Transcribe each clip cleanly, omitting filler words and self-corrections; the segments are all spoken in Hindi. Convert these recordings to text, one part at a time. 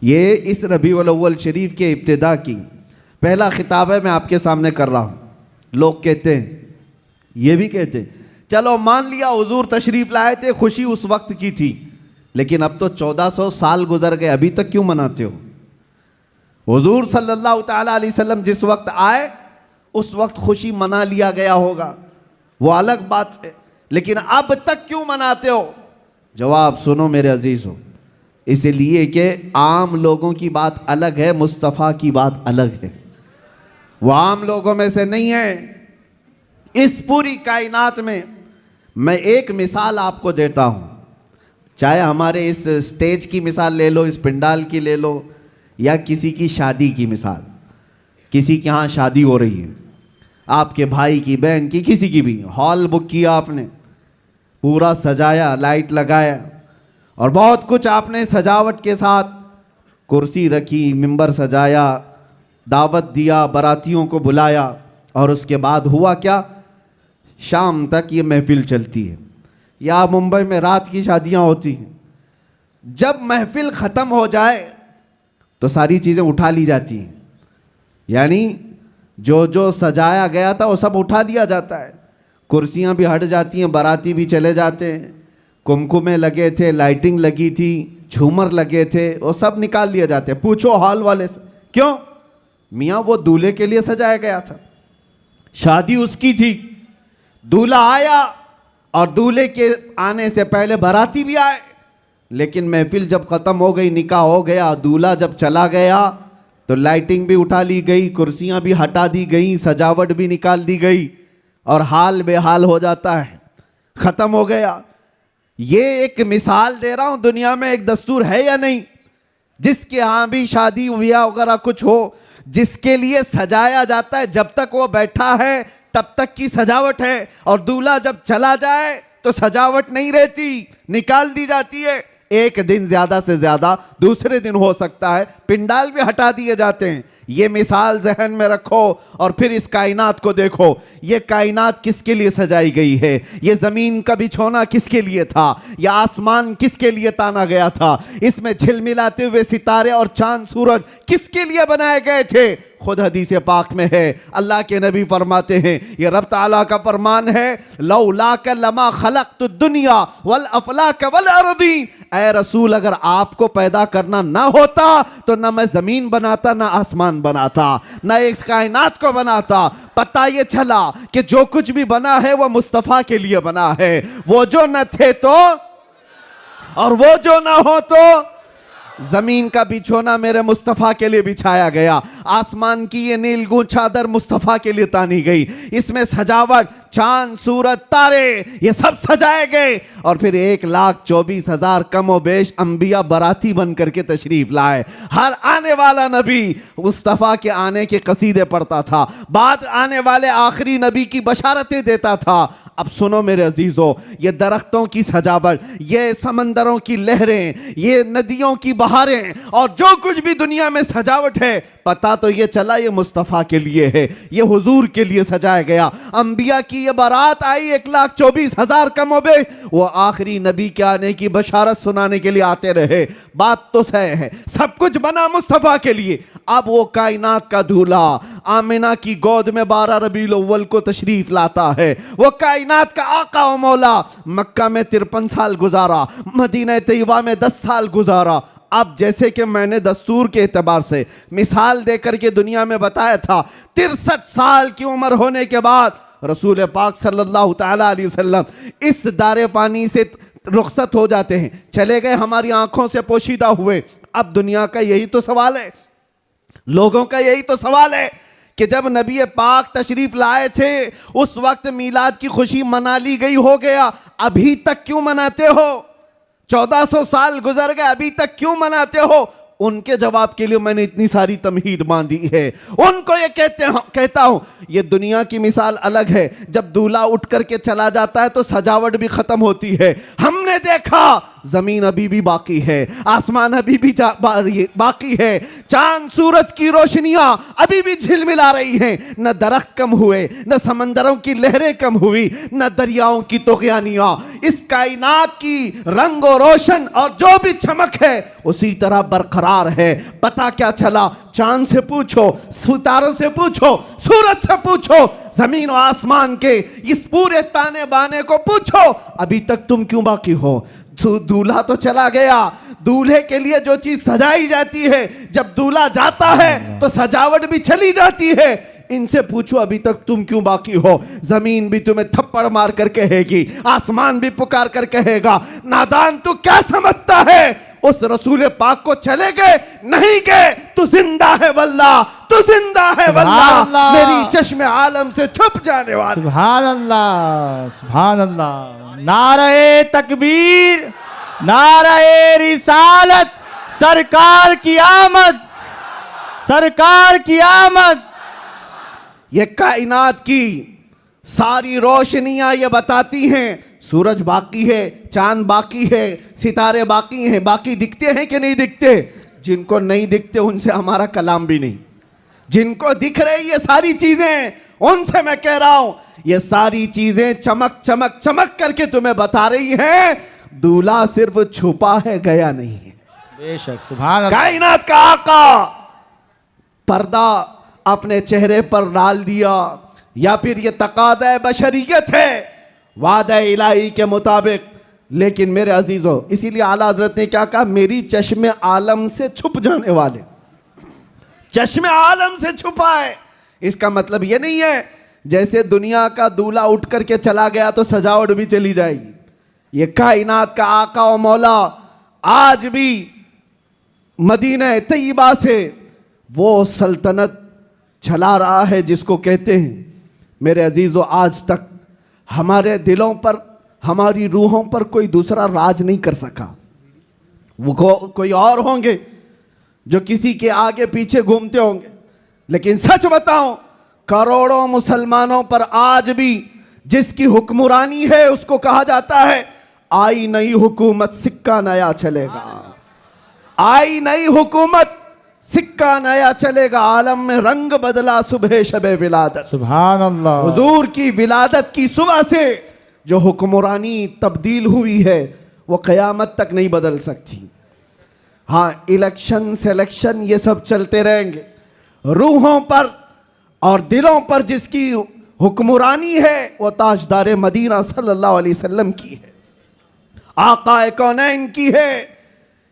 ये इस रबीउल अव्वल शरीफ के इब्तिदा की पहला खिताब है, मैं आपके सामने कर रहा हूँ। लोग कहते हैं, ये भी कहते हैं, चलो मान लिया हुजूर तशरीफ लाए थे, खुशी उस वक्त की थी, लेकिन अब तो 1400 साल गुजर गए, अभी तक क्यों मनाते हो? हुजूर सल्लल्लाहु ताला अलैहि वसल्लम जिस वक्त आए उस वक्त खुशी मना लिया गया होगा, वो अलग बात है, लेकिन अब तक क्यों मनाते हो? जवाब सुनो मेरे अजीज हो, इसलिए कि आम लोगों की बात अलग है, मुस्तफ़ा की बात अलग है। वो आम लोगों में से नहीं है। इस पूरी कायनात में मैं एक मिसाल आपको देता हूँ, चाहे हमारे इस स्टेज की मिसाल ले लो, इस पंडाल की ले लो, या किसी की शादी की मिसाल। किसी के यहाँ शादी हो रही है, आपके भाई की, बहन की, किसी की भी, हॉल बुक किया आपने, पूरा सजाया, लाइट लगाया और बहुत कुछ आपने सजावट के साथ, कुर्सी रखी, मिंबर सजाया, दावत दिया, बारातियों को बुलाया, और उसके बाद हुआ क्या? शाम तक ये महफिल चलती है। या मुंबई में रात की शादियां होती हैं, जब महफिल ख़त्म हो जाए तो सारी चीज़ें उठा ली जाती हैं, यानी जो जो सजाया गया था वो सब उठा दिया जाता है, कुर्सियां भी हट जाती हैं, बाराती भी चले जाते हैं, कुमकुमे लगे थे, लाइटिंग लगी थी, झूमर लगे थे, वो सब निकाल लिए जाते हैं। पूछो हॉल वाले से, क्यों? मियाँ वो दूल्हे के लिए सजाया गया था, शादी उसकी थी, दूल्हा आया और दूल्हे के आने से पहले बाराती भी आए, लेकिन महफिल जब ख़त्म हो गई, निकाह हो गया, दूल्हा जब चला गया तो लाइटिंग भी उठा ली गई, कुर्सियां भी हटा दी गई, सजावट भी निकाल दी गई, और हाल बेहाल हो जाता है, ख़त्म हो गया। ये एक मिसाल दे रहा हूं, दुनिया में एक दस्तूर है या नहीं, जिसके यहाँ भी शादी ब्याह वगैरह कुछ हो, जिसके लिए सजाया जाता है, जब तक वो बैठा है तब तक की सजावट है, और दूल्हा जब चला जाए तो सजावट नहीं रहती, निकाल दी जाती है। एक दिन ज्यादा से ज्यादा दूसरे दिन हो सकता है, पिंडाल भी हटा दिए जाते हैं। ये मिसाल जहन में रखो और फिर इस कायनात को देखो। ये कायनात किसके लिए सजाई गई है? ये जमीन का बिछोना किसके लिए था? यह आसमान किसके लिए ताना गया था? इसमें झिलमिलाते हुए सितारे और चांद सूरज किसके लिए बनाए गए थे? खुद हदीस पाक में है, अल्लाह के नबी फरमाते हैं, ये रब ताला का फरमान है, लौलाक लमा खलक़तु दुनिया वल अफलाक वल अर्दी। ऐ रसूल, अगर आपको पैदा करना ना होता तो ना मैं जमीन बनाता, ना आसमान बनाता, ना इस कायनात को बनाता। पता ये चला कि जो कुछ भी बना है वो मुस्तफ़ा के लिए बना है। वो जो न थे तो, और वो जो ना हो तो, जमीन का बिछोना मेरे मुस्तफ़ा के लिए बिछाया गया, आसमान की ये नीलगू चादर मुस्तफ़ा के लिए तानी गई, इसमें सजावट, चांद सूरज तारे, ये सब सजाए गए, और फिर 1,24,000 कम व बेश अंबिया बराती बन करके तशरीफ लाए। हर आने वाला नबी मुस्तफ़ा के आने के कसीदे पढ़ता था, बाद आने वाले आखिरी नबी की बशारतें देता था। अब सुनो मेरे अजीजों, ये दरख्तों की सजावट, ये समंदरों की लहरें, ये नदियों की बहारें, और जो कुछ भी दुनिया में सजावट है, पता तो ये चला ये मुस्तफ़ा के लिए है, ये हुजूर के लिए सजाया गया। अंबिया की ये बारात आई 1,24,000 कमोबे, वो आखिरी नबी के आने की बशारत सुनाने के लिए आते रहे। बात तो सही है, सब कुछ बना मुस्तफ़ा के लिए। अब वो कायनात का दूल्हा आमिना की गोद में 12 रबीउल अव्वल को तशरीफ लाता है। वो कायनात का आका व मौला मक्का में 53 साल गुजारा, मदीना तैयबा में 10 साल गुजारा। अब जैसे कि मैंने दस्तूर के एतबार से मिसाल देकर के दुनिया में बताया था, 63 साल की उम्र होने के बाद रसूल पाक सल्लल्लाहु ताला अलैहि वसल्लम इस दारे पानी से रुखसत हो जाते हैं, चले गए, हमारी आंखों से पोशीदा हुए। अब दुनिया का यही तो सवाल है, लोगों का यही तो सवाल है कि जब नबी पाक तशरीफ लाए थे उस वक्त मीलाद की खुशी मना ली गई, हो गया, अभी तक क्यों मनाते हो? 1400 साल गुजर गए, अभी तक क्यों मनाते हो? उनके जवाब के लिए मैंने इतनी सारी तमहीद बांधी है। उनको ये कहता हूं, ये दुनिया की मिसाल अलग है। जब दूल्हा उठ करके चला जाता है तो सजावट भी खत्म होती है। हमने देखा जमीन अभी भी बाकी है, आसमान अभी भी बाकी है, चांद सूरज की रोशनियां अभी भी झिलमिला रही हैं। न दरख्त कम हुए, न समंदरों की लहरें कम हुई, न दरियाओं की तुग़यानियां। इस कायनात की रंग और रोशन और जो भी चमक है उसी तरह बरकरार है। पता क्या चला? चांद से पूछो, सितारों से पूछो, सूरज से पूछो, जमीन और आसमान के इस पूरे ताने बाने को पूछो, अभी तक तुम क्यों बाकी हो? दूल्हा तो चला गया, दूल्हे के लिए जो चीज सजाई जाती है, जब दूल्हा जाता है तो सजावट भी चली जाती है। इनसे पूछो अभी तक तुम क्यों बाकी हो? जमीन भी तुम्हें थप्पड़ मार कर कहेगी, आसमान भी पुकार कर कहेगा, नादान तू क्या समझता है? उस रसूल पाक को चले गए नहीं गए, तू जिंदा है वल्लाह, तू जिंदा है वल्लाह, मेरी चश्मे आलम से छुप जाने वाला। सुभान अल्लाह, सुभान अल्लाह। नारे तकबीर, नारे रिसालत, सरकार की आमद, सरकार की आमद। ये कायनात की सारी रोशनियां ये बताती हैं सूरज बाकी है, चांद बाकी है, सितारे बाकी हैं। बाकी दिखते हैं कि नहीं दिखते? जिनको नहीं दिखते उनसे हमारा कलाम भी नहीं। जिनको दिख रही ये सारी चीजें, उनसे मैं कह रहा हूं ये सारी चीजें चमक चमक चमक करके तुम्हें बता रही हैं दूल्हा सिर्फ छुपा है, गया नहीं है। बेशक, सुभान अल्लाह। कायनात का आका पर्दा अपने चेहरे पर डाल दिया, या फिर ये तकाज़ा बशरियत है वादा इलाही के मुताबिक। लेकिन मेरे अजीजों, इसीलिए आला हजरत ने क्या कहा? मेरी चश्मे आलम से छुप जाने वाले, चश्मे आलम से छुपा है। इसका मतलब ये नहीं है जैसे दुनिया का दूल्हा उठ करके चला गया तो सजावट भी चली जाएगी। ये कायनात का आका और मौला आज भी मदीना तैयबा से वो सल्तनत चला रहा है जिसको कहते हैं मेरे अजीजों, आज तक हमारे दिलों पर, हमारी रूहों पर कोई दूसरा राज नहीं कर सका। वो कोई और होंगे जो किसी के आगे पीछे घूमते होंगे, लेकिन सच बताऊं करोड़ों मुसलमानों पर आज भी जिसकी हुक्मरानी है उसको कहा जाता है आई नई हुकूमत सिक्का नया चलेगा, आई नई हुकूमत सिक्का नया चलेगा। आलम में रंग बदला सुबह शबे विलादत, सुभान अल्लाह। हुजूर की विलादत की सुबह से जो हुक्मरानी तब्दील हुई है वो क़यामत तक नहीं बदल सकती। हाँ, इलेक्शन सिलेक्शन ये सब चलते रहेंगे, रूहों पर और दिलों पर जिसकी हुक्मरानी है वो ताजदार मदीना सल्लल्लाहु अलैहि वसल्लम की है, आकाए कौनैन की है।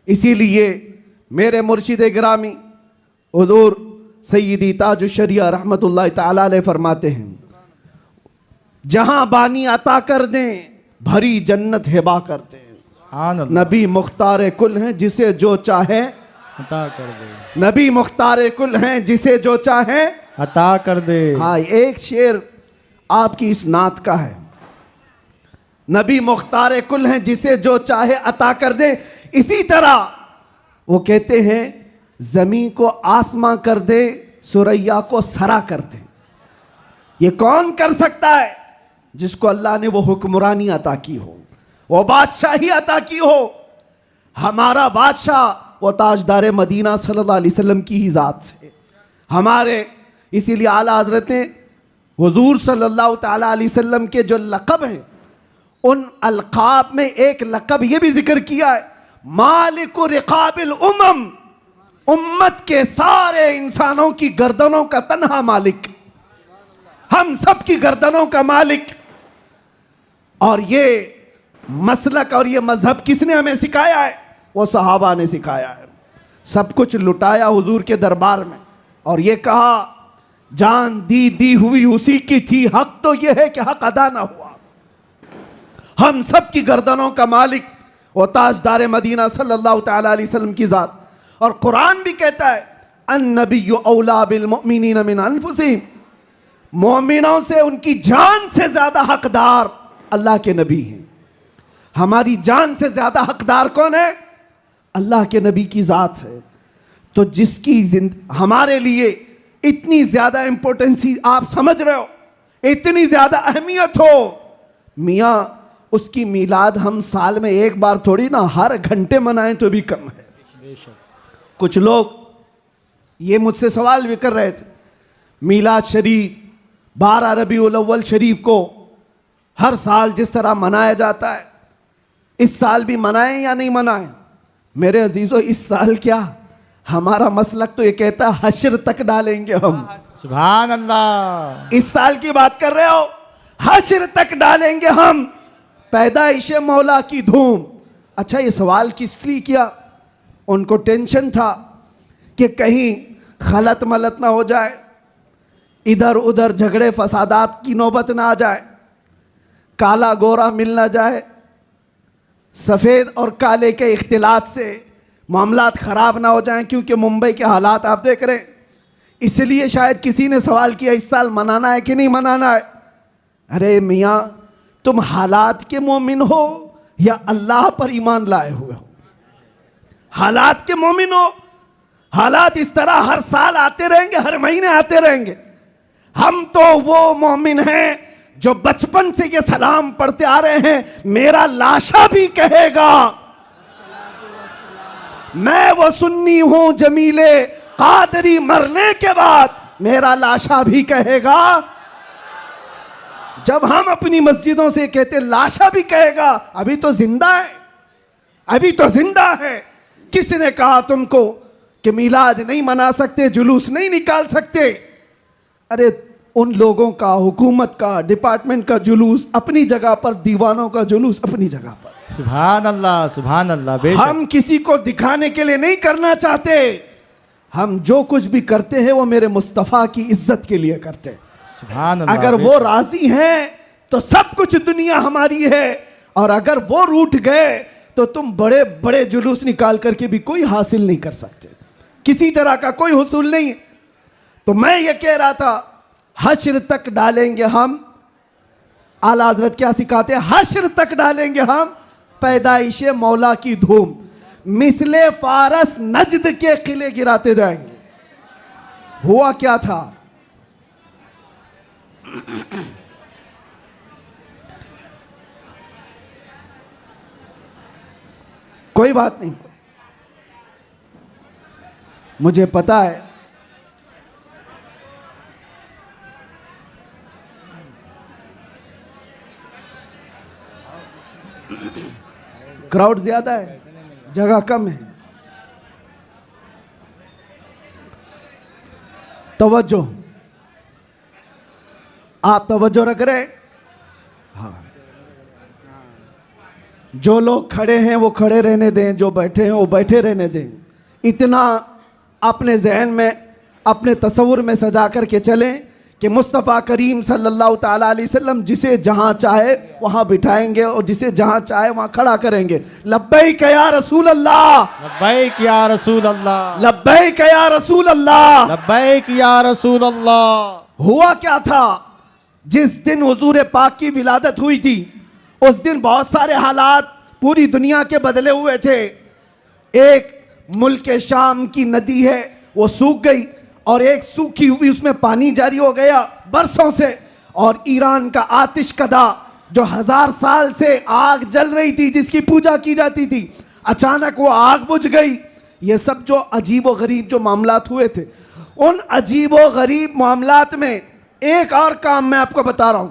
इसीलिए मेरे मुर्शिद गिरामी हुजूर सय्यदी ताजुश शरिया रहमतुल्लाह तआला अलैह फरमाते हैं, जहां बानी अता कर दें भरी जन्नत हिबा कर दें। नबी मुख्तार कुल हैं जिसे जो चाहे अता कर दे, नबी मुख्तार कुल हैं जिसे जो चाहे अता कर दे। हाँ, एक शेर आपकी इस नात का है, नबी मुख्तार कुल हैं जिसे जो चाहे अता कर दे। इसी तरह वो कहते हैं जमीन को आसमां कर दे, सुरैया को सरा कर दे। ये कौन कर सकता है? जिसको अल्लाह ने वो हुक्मरानी अता की हो, वो बादशाही अता की हो। हमारा बादशाह वो ताजदार मदीना सल्लल्लाहु अलैहि वसल्लम की ही जात है हमारे। इसीलिए आला हजरत ने हुजूर सल्लल्लाहु ताला अलैहि वसल्लम के जो लक़ब हैं उन अलक़ाब में एक लक़ब ये भी जिक्र किया है, मालिकु रिक़ाबिल उमम, उम्मत के सारे इंसानों की गर्दनों का तन्हा मालिक, हम सब की गर्दनों का मालिक। और ये मसलक और ये मजहब किसने हमें सिखाया है? वो सहाबा ने सिखाया है। सब कुछ लुटाया हुजूर के दरबार में और ये कहा जान दी हुई उसी की थी, हक तो ये है कि हक अदा ना हुआ। हम सब की गर्दनों का मालिक वो ताजदार मदीना सल्लल्लाहु ताला अलैहि वसल्लम की जात। और कुरान भी कहता है अन्नबिय्यु औला बिल मुमिनीन मिन अनफुसिहिम, मोमिनों से उनकी जान से ज्यादा हकदार अल्लाह के नबी हैं। हमारी जान से ज्यादा हकदार कौन है? अल्लाह के नबी की जात है। तो जिसकी हमारे लिए इतनी ज्यादा इंपॉर्टेंसी आप समझ रहे हो, इतनी ज्यादा अहमियत हो, मियाँ उसकी मीलाद हम साल में एक बार थोड़ी ना, हर घंटे मनाएं तो भी कम है। बेशक। कुछ लोग ये मुझसे सवाल भी कर रहे थे, मीलाद शरीफ 12 रबीउल अव्वल शरीफ को हर साल जिस तरह मनाया जाता है, इस साल भी मनाएं या नहीं मनाएं? मेरे अजीजों, इस साल क्या, हमारा मसलक तो ये कहता है हश्र तक डालेंगे हम। सुभान अल्लाह। इस साल की बात कर रहे हो, हश्र तक डालेंगे हम, पैदाइश मौला की धूम। अच्छा, ये सवाल किस लिए किया? उनको टेंशन था कि कहीं खलत मलत ना हो जाए, इधर उधर झगड़े फसादात की नौबत ना आ जाए, काला गोरा मिल ना जाए, सफ़ेद और काले के इख्तिलात से मामलात ख़राब ना हो जाएं, क्योंकि मुंबई के हालात आप देख रहे हैं। इसलिए शायद किसी ने सवाल किया इस साल मनाना है कि नहीं मनाना है। अरे मियाँ, तुम हालात के मोमिन हो या अल्लाह पर ईमान लाए हुए हो? हालात के मोमिन हो। हालात इस तरह हर साल आते रहेंगे, हर महीने आते रहेंगे। हम तो वो मोमिन हैं जो बचपन से ये सलाम पढ़ते आ रहे हैं, मेरा लाशा भी कहेगा मैं वो सुन्नी हूं जमीले कादरी, मरने के बाद मेरा लाशा भी कहेगा। जब हम अपनी मस्जिदों से कहते लाशा भी कहेगा, अभी तो जिंदा है, अभी तो जिंदा है। किसने कहा तुमको कि मीलाद नहीं मना सकते, जुलूस नहीं निकाल सकते? अरे उन लोगों का, हुकूमत का, डिपार्टमेंट का जुलूस अपनी जगह पर, दीवानों का जुलूस अपनी जगह पर। सुभान अल्लाह, सुभान अल्लाह। बेशक। हम किसी को दिखाने के लिए नहीं करना चाहते। हम जो कुछ भी करते हैं वो मेरे मुस्तफ़ा की इज्जत के लिए करते हैं। सुभान अल्लाह। अगर वो राजी हैं तो सब कुछ दुनिया हमारी है, और अगर वो रूठ गए तो तुम बड़े बड़े जुलूस निकाल करके भी कोई हासिल नहीं कर सकते, किसी तरह का कोई हुसूल नहीं। तो मैं ये कह रहा था, हश्र तक डालेंगे हम। आला हजरत क्या सिखाते हैं? हश्र तक डालेंगे हम पैदाइश मौला की धूम, मिसले फारस नजद के किले गिराते जाएंगे। हुआ क्या था? कोई बात नहीं, मुझे पता है क्राउड ज्यादा है, जगह कम है। तवज्जो, आप तवज्जो रख रहे हैं? हाँ। जो लोग खड़े हैं वो खड़े रहने दें, जो बैठे हैं वो बैठे रहने दें। इतना अपने जहन में, अपने तसव्वुर में सजा करके चलें कि मुस्तफ़ा करीम सल्लल्लाहु ताला अलैहि वसल्लम जिसे जहाँ चाहे वहाँ बिठाएंगे और जिसे जहाँ चाहे वहाँ खड़ा करेंगे। लब्बैक या रसूल अल्लाह, लब्बैक या रसूल अल्लाह, लब्बैक या रसूल अल्लाह, लब्बैक या रसूल अल्लाह। हुआ क्या था? जिस दिन हुजूर पाक की विलादत हुई थी, उस दिन बहुत सारे हालात पूरी दुनिया के बदले हुए थे। एक मुल्क शाम की नदी है वो सूख गई, और एक सूखी हुई उसमें पानी जारी हो गया बरसों से। और ईरान का आतिश कदा जो 1000 साल से आग जल रही थी, जिसकी पूजा की जाती थी, अचानक वो आग बुझ गई। ये सब जो अजीब व गरीब जो मामलात हुए थे, उन अजीब व गरीब मामलात में एक और काम मैं आपको बता रहा हूं,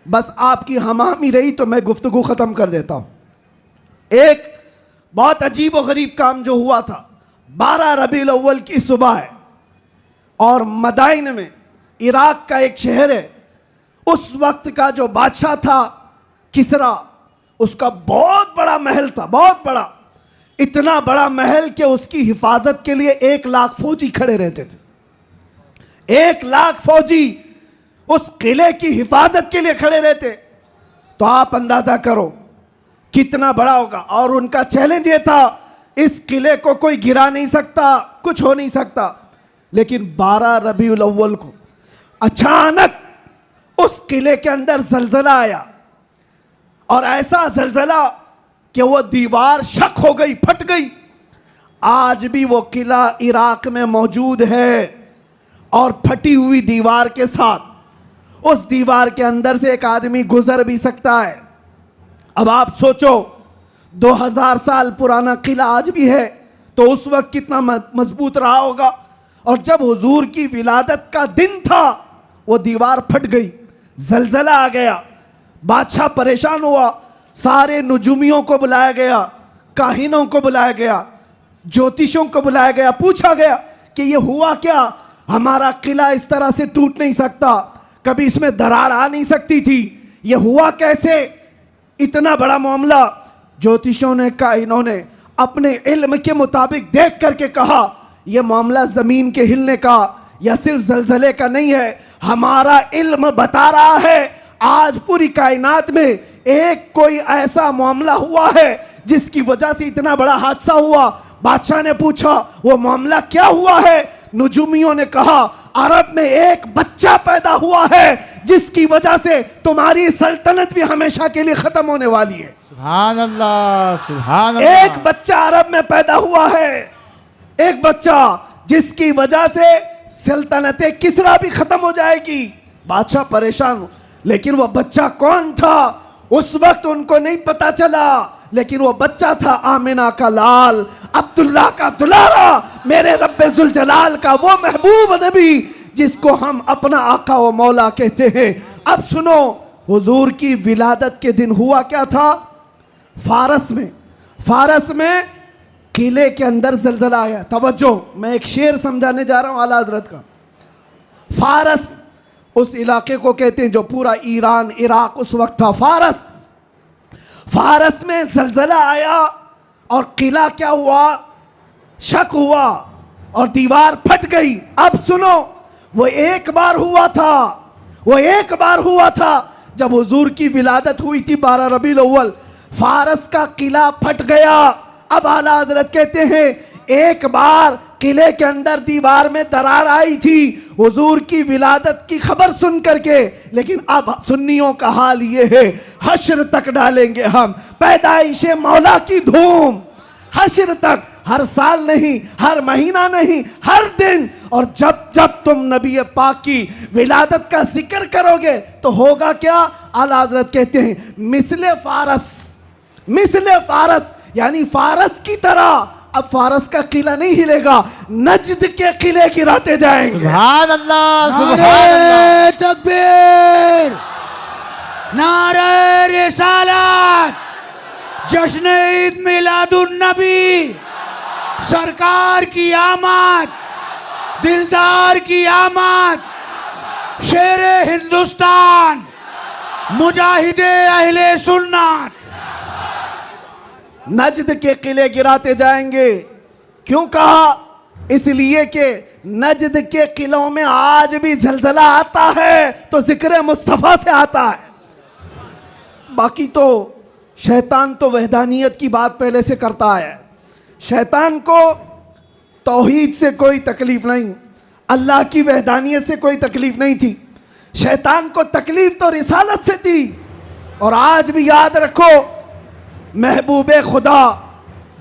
बस आपकी हमामी रही तो मैं गुफ्तगू खत्म कर देता हूं। एक बहुत अजीब व गरीब काम जो हुआ था, 12 रबीउल अव्वल की सुबह है, और मदाइन में, इराक का एक शहर है, उस वक्त का जो बादशाह था किसरा, उसका बहुत बड़ा महल था, बहुत बड़ा। इतना बड़ा महल कि उसकी हिफाजत के लिए 1 लाख फौजी खड़े रहते थे। 1 लाख फौजी उस किले की हिफाजत के लिए खड़े रहते। तो आप अंदाजा करो कितना बड़ा होगा। और उनका चैलेंज ये था, इस किले को कोई गिरा नहीं सकता, कुछ हो नहीं सकता। लेकिन 12 रबीउल अव्वल को अचानक उस किले के अंदर जलजला आया, और ऐसा जलजला कि वो दीवार शक हो गई, फट गई। आज भी वो किला इराक में मौजूद है, और फटी हुई दीवार के साथ उस दीवार के अंदर से एक आदमी गुजर भी सकता है। अब आप सोचो 2000 साल पुराना किला आज भी है तो उस वक्त कितना मजबूत रहा होगा। और जब हुजूर की विलादत का दिन था वो दीवार फट गई, जलजला आ गया, बादशाह परेशान हुआ, सारे नुजुमियों को बुलाया गया, काहिनों को बुलाया गया, ज्योतिषों को बुलाया गया, पूछा गया कि ये हुआ क्या, हमारा किला इस तरह से टूट नहीं सकता, कभी इसमें दरार आ नहीं सकती थी, ये हुआ कैसे, इतना बड़ा मामला। ज्योतिषों ने, काहिनों ने अपने इल्म के मुताबिक देख करके कहा यह मामला जमीन के हिलने का या सिर्फ जलजले का नहीं है, हमारा इल्म बता रहा है आज पूरी कायनात में एक कोई ऐसा मामला हुआ है जिसकी वजह से इतना बड़ा हादसा हुआ। बादशाह ने पूछा वो मामला क्या हुआ है? नुजुमियों ने कहा अरब में एक बच्चा पैदा हुआ है जिसकी वजह से तुम्हारी सल्तनत भी हमेशा के लिए खत्म होने वाली है। सुभान अल्लाह, सुभान अल्लाह। एक बच्चा अरब में पैदा हुआ है, एक बच्चा जिसकी वजह से सल्तनत किसरा भी खत्म हो जाएगी। बादशाह परेशान, लेकिन वो बच्चा कौन था उस वक्त उनको नहीं पता चला, लेकिन वो बच्चा था आमिना का लाल, अब्दुल्ला का दुलारा, मेरे रब्बे जुल जलाल का वो महबूब नबी जिसको हम अपना आका व मौला कहते हैं। अब सुनो, हुजूर की विलादत के दिन हुआ क्या था? फारस में किले के अंदर जलजला आया। तवज्जो, मैं एक शेर समझाने जा रहा हूं आला हजरत का। फारस उस इलाके को कहते हैं जो पूरा ईरान इराक उस वक्त था। फारस में जलजला आया और किला क्या हुआ, शक हुआ और दीवार फट गई। अब सुनो, वो एक बार हुआ था जब हुजूर की विलादत हुई थी 12 रबीउल अव्वल, फारस का किला फट गया। अब आला हजरत कहते हैं एक बार किले के अंदर दीवार में दरार आई थी हुजूर की विलादत की खबर सुन करके, लेकिन अब सुन्नियों का हाल ये है हश्र तक डालेंगे हम पैदाइश मौला की धूम, हश्र तक, हर साल नहीं, हर महीना नहीं, हर दिन। और जब जब तुम नबी पाक की विलादत का जिक्र करोगे तो होगा क्या? आला हजरत कहते हैं मिसले फारस यानी फारस की तरह अब फारस का किला नहीं हिलेगा, नजद के किले गिराते जाएंगे। सुभान अल्लाह, सुभान नारे तकबीर, नारे रिसालत, जश्न ईद मिलादुन नबी, सरकार की आमद, दिलदार की आमद, शेरे हिंदुस्तान, मुजाहिदे अहले सुन्नत। नजद के किले गिराते जाएंगे। क्यों कहा? इसलिए कि नजद के किलों में आज भी जलजला आता है तो जिक्र मुस्तफा से आता है। बाकी तो शैतान तो वहदानियत की बात पहले से करता है, शैतान को तौहीद से कोई तकलीफ नहीं, अल्लाह की वहदानियत से कोई तकलीफ नहीं थी, शैतान को तकलीफ तो रिसालत से थी। और आज भी याद रखो, महबूबे खुदा,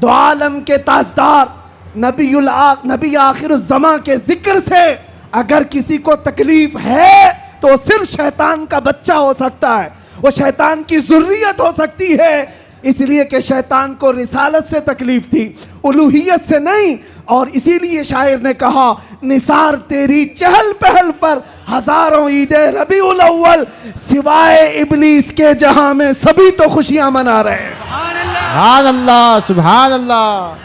दो आलम के ताजदार, नबी आखिरुज़्ज़मा के जिक्र से अगर किसी को तकलीफ है तो सिर्फ शैतान का बच्चा हो सकता है, वो शैतान की ज़ुर्रियत हो सकती है। इसलिए कि शैतान को रिसालत से तकलीफ थी, उलूहियत से नहीं। और इसीलिए शायर ने कहा निसार तेरी चहल पहल पर हजारों ईदे रबीउल अव्वल, सिवाय इबलीस के जहां में सभी तो खुशियां मना रहे हैं। सुभान अल्लाह, सुभान अल्लाह।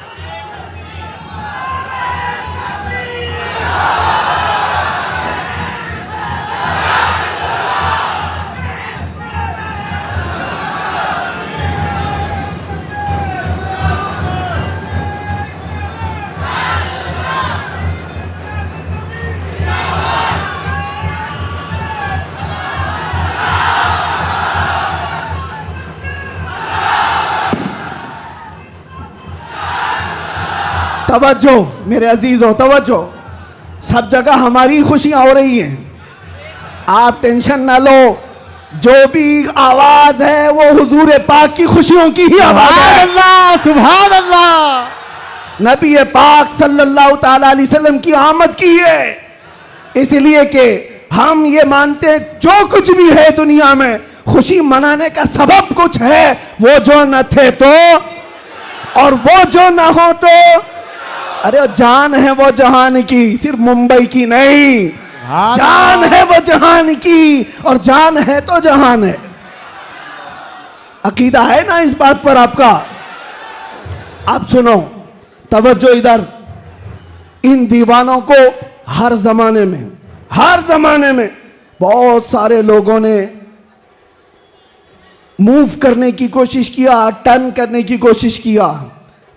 तवज्जो मेरे अजीजों, तवज्जो, सब जगह हमारी खुशियां हो रही हैं, आप टेंशन ना लो। जो भी आवाज है वो हुजूर पाक की खुशियों की ही आवाज है। अल्लाह, सुभान अल्लाह। नबी पाक सल्लल्लाहु ताला अलैहि वसल्लम की आमद की है, इसलिए कि हम ये मानते हैं जो कुछ भी है दुनिया में खुशी मनाने का सबब कुछ है, वो जो न थे तो और वो जो ना हो तो। अरे जान है वो जहान की, सिर्फ मुंबई की नहीं, जान है वो जहान की, और जान है तो जहान है। अकीदा है ना इस बात पर आपका? आप सुनो, तवज्जो इधर। इन दीवानों को हर जमाने में बहुत सारे लोगों ने मूव करने की कोशिश किया, टर्न करने की कोशिश किया,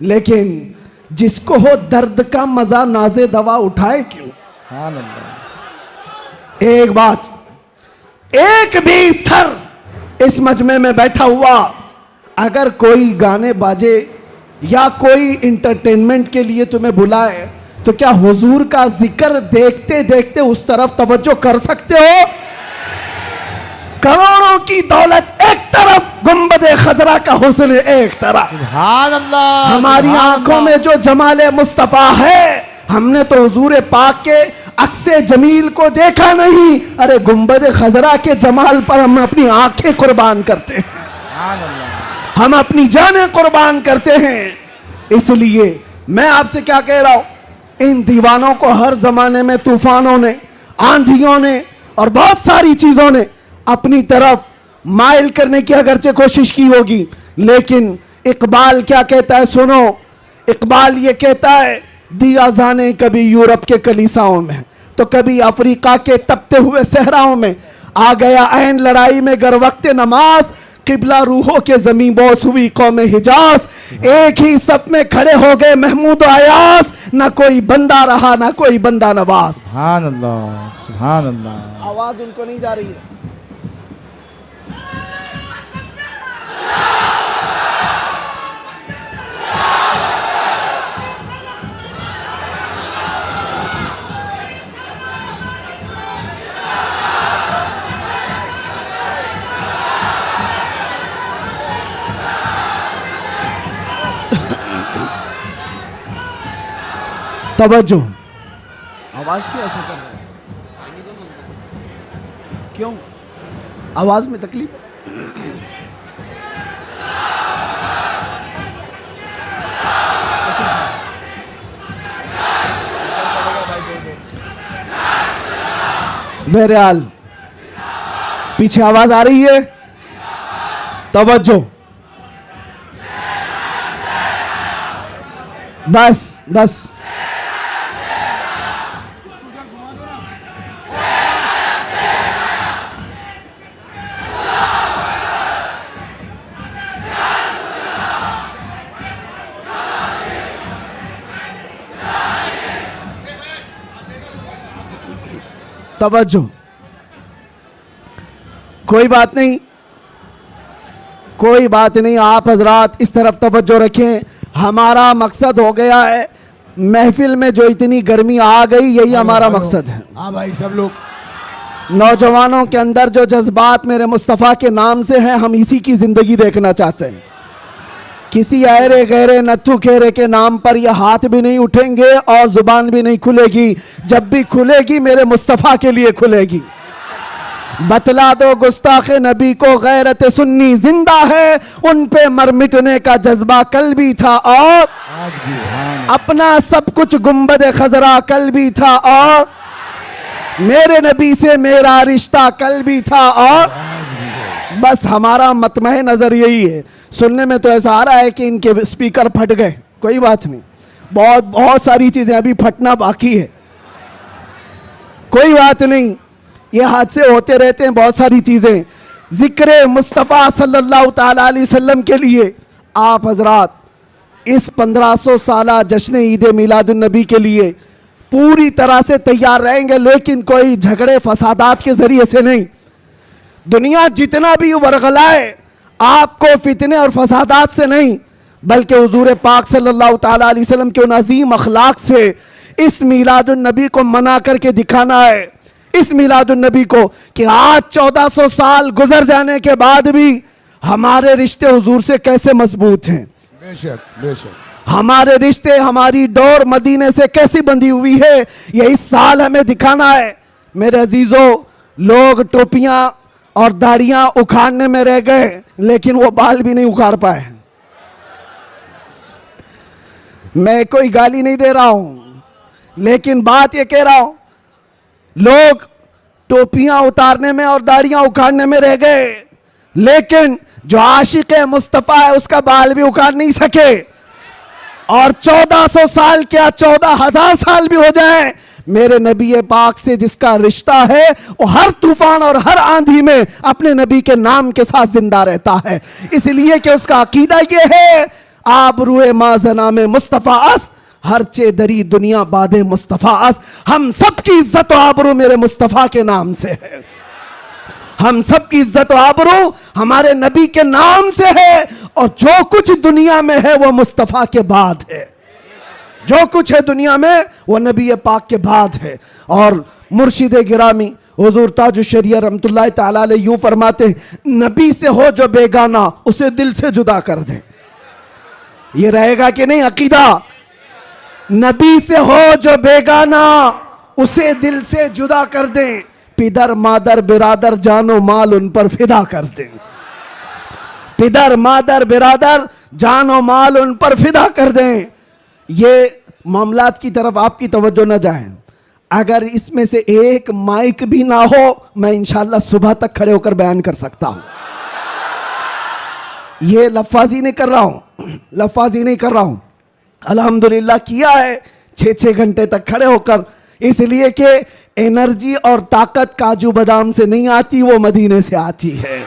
लेकिन जिसको हो दर्द का मजा नाज़े दवा उठाए क्यों? सुभान अल्लाह। एक बात, एक भी सर इस मजमे में बैठा हुआ अगर कोई गाने बाजे या कोई इंटरटेनमेंट के लिए तुम्हें बुलाए तो क्या हुजूर का जिक्र देखते देखते उस तरफ तवज्जो कर सकते हो? करोड़ों की दौलत एक तरफ, गुंबदे खजरा का हुस्न एक तरफ। सुभान अल्लाह। हमारी सुभान आंखों अल्लाह। में जो जमाले मुस्तफा है, हमने तो हुजूर पाक के अक्से जमील को देखा नहीं। अरे गुंबदे खजरा के जमाल पर हम अपनी आंखें कुर्बान करते हैं, सुभान अल्लाह। हम अपनी जानें कुर्बान करते हैं। इसलिए मैं आपसे क्या कह रहा हूं, इन दीवानों को हर जमाने में तूफानों ने, आंधियों ने और बहुत सारी चीजों ने अपनी तरफ माइल करने की अगरचे कोशिश की होगी, लेकिन इकबाल क्या कहता है सुनो। इकबाल ये कहता है, दिया जाने कभी यूरोप के कलीसाओं में तो कभी अफ्रीका के तपते हुए सहराओं में, आ गया ऐन लड़ाई में गर वक्त नमाज, किबला रूहों के जमीन बोस हुई कौम हिजाज। एक ही सब में खड़े हो गए महमूद अयास, ना कोई बंदा रहा ना कोई बंदा नवाज। सुभान अल्लाह। सुभान अल्लाह। आवाज उनको नहीं जा रही है। तवज्जो, आवाज क्यों ऐसा कर रहे हैं? क्यों आवाज में तकलीफ है? बहरहाल पीछे आवाज आ रही है, तवज्जो। बस बस तवज्जो। कोई बात नहीं, कोई बात नहीं, आप हजरात इस तरफ तवज्जो रखें। हमारा मकसद हो गया है, महफिल में जो इतनी गर्मी आ गई, यही हमारा मकसद है। हाँ भाई, सब लोग नौजवानों के अंदर जो जज्बात मेरे मुस्तफ़ा के नाम से हैं, हम इसी की जिंदगी देखना चाहते हैं। किसी अहरे गहरे नत्थु खेरे के नाम पर यह हाथ भी नहीं उठेंगे और जुबान भी नहीं खुलेगी। जब भी खुलेगी मेरे मुस्तफ़ा के लिए खुलेगी। बतला दो गुस्ताखे नबी को गैरत सुन्नी जिंदा है, उन पे मर मिटने का जज्बा कल भी था और आज भी है। अपना सब कुछ गुंबद खजरा कल भी था और मेरे नबी से मेरा रिश्ता कल भी था और बस हमारा मतमह नजर यही है। सुनने में तो ऐसा आ रहा है कि इनके स्पीकर फट गए, कोई बात नहीं, बहुत सारी चीजें अभी फटना बाकी है, कोई बात नहीं, ये हादसे होते रहते हैं बहुत सारी चीजें। जिक्र मुस्तफ़ा सल्लल्लाहु ताला अलैहि वसल्लम के लिए आप हजरात इस 1500 साला जश्न ईद मिलादुन नबी के लिए पूरी तरह से तैयार रहेंगे, लेकिन कोई झगड़े फसादात के जरिए से नहीं। दुनिया जितना भी वरगलाए आपको फितने और फसादात से नहीं, बल्कि हुजूर पाक सल्लल्लाहु ताला अलैहि वसल्लम के उन अजीम अखलाक से इस मिलादुन नबी को मना करके दिखाना है। इस मिलादुन नबी को कि आज 1400 साल गुजर जाने के बाद भी हमारे रिश्ते हुजूर से कैसे मजबूत हैं। बेशक बेशक हमारे रिश्ते, हमारी डोर मदीने से कैसी बंधी हुई है, ये इस साल हमें दिखाना है। मेरे अजीजों, लोग टोपियां और दाढ़ियां उखाड़ने में रह गए, लेकिन वो बाल भी नहीं उखाड़ पाए। मैं कोई गाली नहीं दे रहा हूं, लेकिन बात ये कह रहा हूं, लोग टोपियां उतारने में और दाढ़ियां उखाड़ने में रह गए, लेकिन जो आशिक मुस्तफा है उसका बाल भी उखाड़ नहीं सके। और 1400 साल क्या 14,000 साल भी हो जाए, मेरे नबी पाक से जिसका रिश्ता है वो हर तूफान और हर आंधी में अपने नबी के नाम के साथ जिंदा रहता है। इसलिए कि उसका अकीदा ये है, आबरूए माजना में मुस्तफा अस, हर चेदरी दुनिया बादे मुस्तफा अस। हम सबकी इज्जत और आबरू मेरे मुस्तफा के नाम से है। हम सबकी इज्जत और आबरू हमारे नबी के नाम से है, और जो कुछ दुनिया में है वो मुस्तफा के बाद है। जो कुछ है दुनिया में वो नबी पाक के बाद है। और मुर्शिद गिरामी हुजूर ताजुश शरिया रहमतुल्लाह तआला अलैह यूं फरमाते हैं, नबी से हो जो बेगाना उसे दिल से जुदा कर दे। ये रहेगा कि नहीं अकीदा? नबी से हो जो बेगाना उसे दिल से जुदा कर दें, पिदर मादर बिरादर जानो माल उन पर फिदा कर दें। पिदर मादर बिरादर जानो माल उन पर फिदा कर दें। ये मामलात की तरफ आपकी तवज्जो न जाए। अगर इसमें से एक माइक भी ना हो, मैं इंशाल्लाह सुबह तक खड़े होकर बयान कर सकता हूं। ये लफाजी नहीं कर रहा हूं, लफाजी नहीं कर रहा हूं। अल्हम्दुलिल्लाह किया है 6-6 घंटे तक खड़े होकर, इसलिए कि एनर्जी और ताकत काजू बादाम से नहीं आती, वो मदीने से आती है।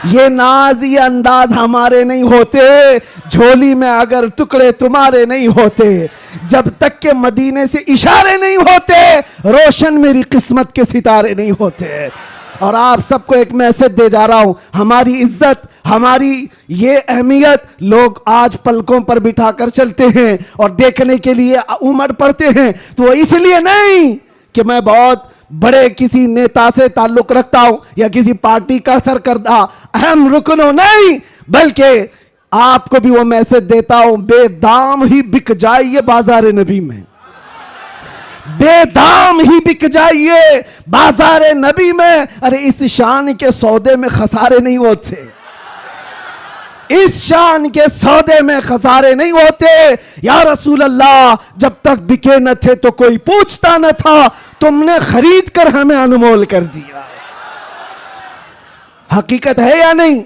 ये नाज ये अंदाज हमारे नहीं होते, झोली में अगर टुकड़े तुम्हारे नहीं होते, जब तक के मदीने से इशारे नहीं होते, रोशन मेरी किस्मत के सितारे नहीं होते। और आप सबको एक मैसेज दे जा रहा हूं, हमारी इज्जत, हमारी ये अहमियत लोग आज पलकों पर बिठाकर चलते हैं और देखने के लिए उमड़ पड़ते हैं। तो वो इसलिए नहीं कि मैं बहुत बड़े किसी नेता से ताल्लुक रखता हूं या किसी पार्टी का सरकर्दा अहम रुकन हो, नहीं, बल्कि आपको भी वो मैसेज देता हूं, बेदाम ही बिक जाइए बाजार नबी में, बेदाम ही बिक जाइए बाजार नबी में। अरे इस शान के सौदे में खसारे नहीं होते, इस शान के सौदे में खसारे नहीं होते। या रसूल अल्लाह, जब तक बिके न थे तो कोई पूछता न था, तुमने खरीद कर हमें अनमोल कर दिया। हकीकत है या नहीं?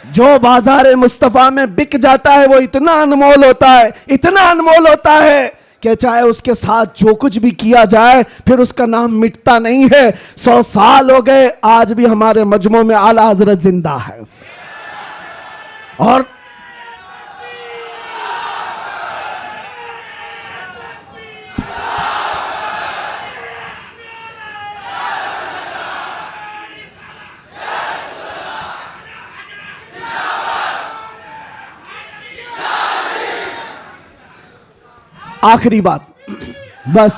जो बाजार मुस्तफा में बिक जाता है वो इतना अनमोल होता है, इतना अनमोल होता है कि चाहे उसके साथ जो कुछ भी किया जाए फिर उसका नाम मिटता नहीं है। 100 साल हो गए, आज भी हमारे मजमू में आला हजरत जिंदा है। और आखिरी बात, बस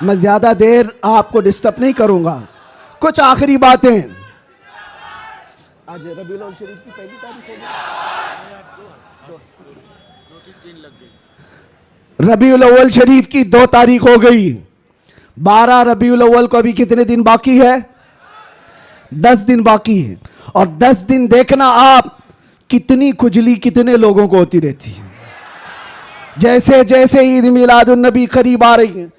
मैं ज्यादा देर आपको डिस्टर्ब नहीं करूंगा, कुछ आखिरी बातें। आज रबीउल अव्वल शरीफ की पहली तारीख हो गई, रबीउल अव्वल शरीफ की 2 तारीख हो गई। 12 रबीउल अव्वल को अभी कितने दिन बाकी है? 10 दिन बाकी है। और 10 दिन देखना आप, कितनी खुजली कितने लोगों को होती रहती है। जैसे जैसे ईद मिलादुन नबी करीब आ रही है,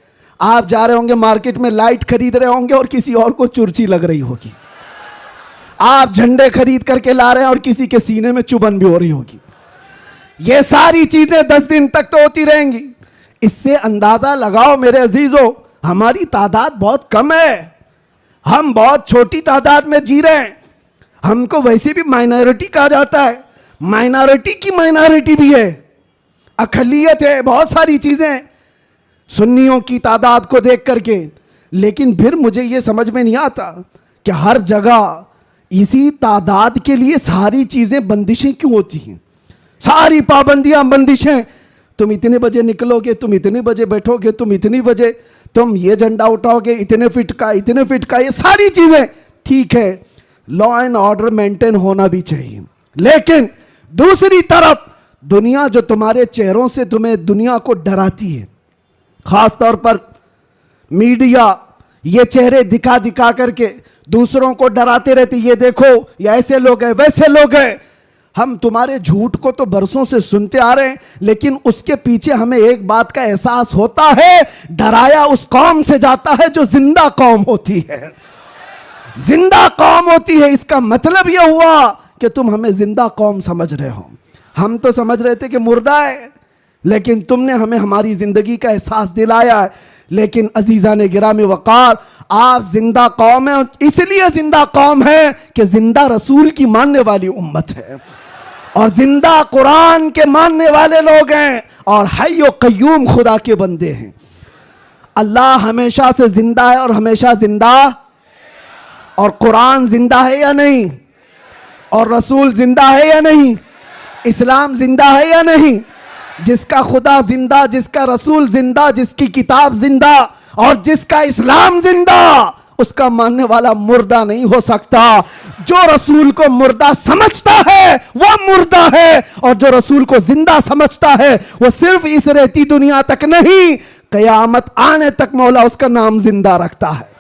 आप जा रहे होंगे मार्केट में, लाइट खरीद रहे होंगे और किसी और को चुर्ची लग रही होगी। आप झंडे खरीद करके ला रहे हैं और किसी के सीने में चुभन भी हो रही होगी। ये सारी चीजें 10 दिन तक तो होती रहेंगी। इससे अंदाजा लगाओ मेरे अजीजों, हमारी तादाद बहुत कम है, हम बहुत छोटी तादाद में जी रहे हैं। हमको वैसे भी माइनॉरिटी कहा जाता है, माइनॉरिटी की माइनॉरिटी भी है, अकलियत है, बहुत सारी चीजें सुन्नियों की तादाद को देख करके। लेकिन फिर मुझे यह समझ में नहीं आता कि हर जगह इसी तादाद के लिए सारी चीजें बंदिशें क्यों होती हैं, सारी पाबंदियां बंदिशें। तुम इतने बजे निकलोगे, तुम इतने बजे बैठोगे, तुम इतनी बजे तुम ये झंडा उठाओगे, इतने फिट का, इतने फिट का, ये सारी चीजें ठीक है, लॉ एंड ऑर्डर मेंटेन होना भी चाहिए। लेकिन दूसरी तरफ दुनिया जो तुम्हारे चेहरों से तुम्हें दुनिया को डराती है, खास तौर पर मीडिया, ये चेहरे दिखा दिखा करके दूसरों को डराते रहते, ये देखो ये ऐसे लोग हैं वैसे लोग हैं। हम तुम्हारे झूठ को तो बरसों से सुनते आ रहे हैं, लेकिन उसके पीछे हमें एक बात का एहसास होता है, डराया उस कौम से जाता है जो जिंदा कौम होती है। जिंदा कौम होती है, इसका मतलब यह हुआ कि तुम हमें जिंदा कौम समझ रहे हो। हम तो समझ रहे थे कि मुर्दा है, लेकिन तुमने हमें हमारी जिंदगी का एहसास दिलाया है। लेकिन अजीजा ने गिरामी वकार, आप जिंदा कौम है, इसलिए जिंदा कौम है कि जिंदा रसूल की मानने वाली उम्मत है और जिंदा कुरान के मानने वाले लोग हैं और हय्यो कय्यूम खुदा के बंदे हैं। अल्लाह हमेशा से जिंदा है और हमेशा जिंदा, और कुरान जिंदा है या नहीं, और रसूल जिंदा है या नहीं, इस्लाम जिंदा है या नहीं। जिसका खुदा जिंदा, जिसका रसूल जिंदा, जिसकी किताब जिंदा और जिसका इस्लाम जिंदा, उसका मानने वाला मुर्दा नहीं हो सकता। जो रसूल को मुर्दा समझता है वह मुर्दा है, और जो रसूल को जिंदा समझता है वह सिर्फ इस रहती दुनिया तक नहीं, कयामत आने तक मौला उसका नाम जिंदा रखता है।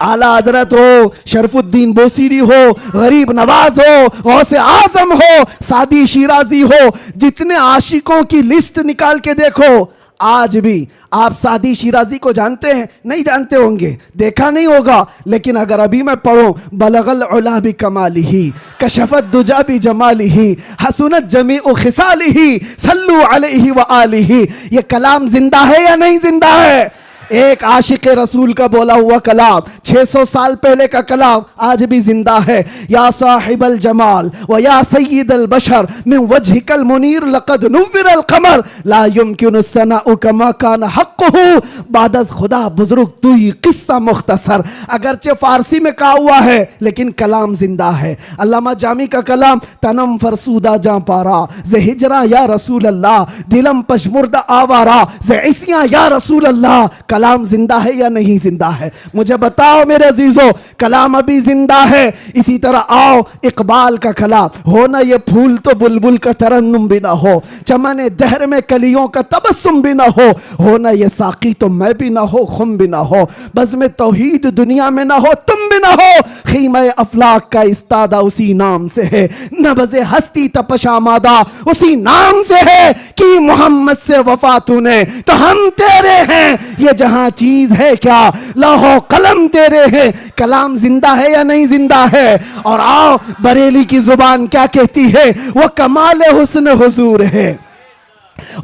आला हजरत हो, शरफुद्दीन बोसीरी हो, गरीब नवाज हो, गौसे आजम हो, सादी शिराजी हो, जितने आशिकों की लिस्ट निकाल के देखो, आज भी आप सादी शिराजी को जानते हैं? नहीं जानते होंगे, देखा नहीं होगा, लेकिन अगर अभी मैं पढ़ूं, बलगल उला भी कमाली ही, कशफत दुजा भी जमाली ही, हसनत जमी उ खिसाली ही, सल्लू अलैहि व आलिही, ये कलाम जिंदा है या नहीं जिंदा है? एक आशिक रसूल का बोला हुआ कलाम, 600 साल पहले का कलाम आज भी जिंदा है। या साहिबल जमाल व या सय्यिदल बशर मिन वजहिकल मुनीर लक़द नुव्विरल क़मर ला युमकिनु सनाउ कमा कान हक़्क़ुहु बादज़ खुदा बुजुर्ग तू ही किस्सा मुख्तसर। अगरचे फारसी में कहा हुआ है, लेकिन कलाम जिंदा है। अल्लामा जामी का कलाम, तनम फरसूदा जा पारा ज़े हिजरा या रसूल अल्लाह, दिलम पशमुर्दा आवारा ज़े इसिया या रसूल अल्लाह। कलाम जिंदा है या नहीं जिंदा है? मुझे बताओ मेरे अजीजों, कलाम अभी जिंदा है। इसी तरह आओ इकबाल का कलाम, हो ना ये फूल तो बुलबुल का तरन्नुम भी ना हो, चमन दहर में कलियों का तबस्सुम भी ना हो ना ये साकी तो मैं भी ना हो, खुम भी ना हो, बज़्म तौहीद दुनिया में ना हो, तुम भी ना हो, खीमा अफलाक का इस्तादा उसी नाम से है, नबज़े हस्ती तपशामादा उसी नाम से है कि मोहम्मद से वफा तूने तो हम तेरे हैं, ये जहां चीज है क्या लौहो कलम तेरे हैं। कलाम जिंदा है या नहीं जिंदा है? और आओ बरेली की जुबान क्या कहती है, वो कमाल हुस्न हुजूर है,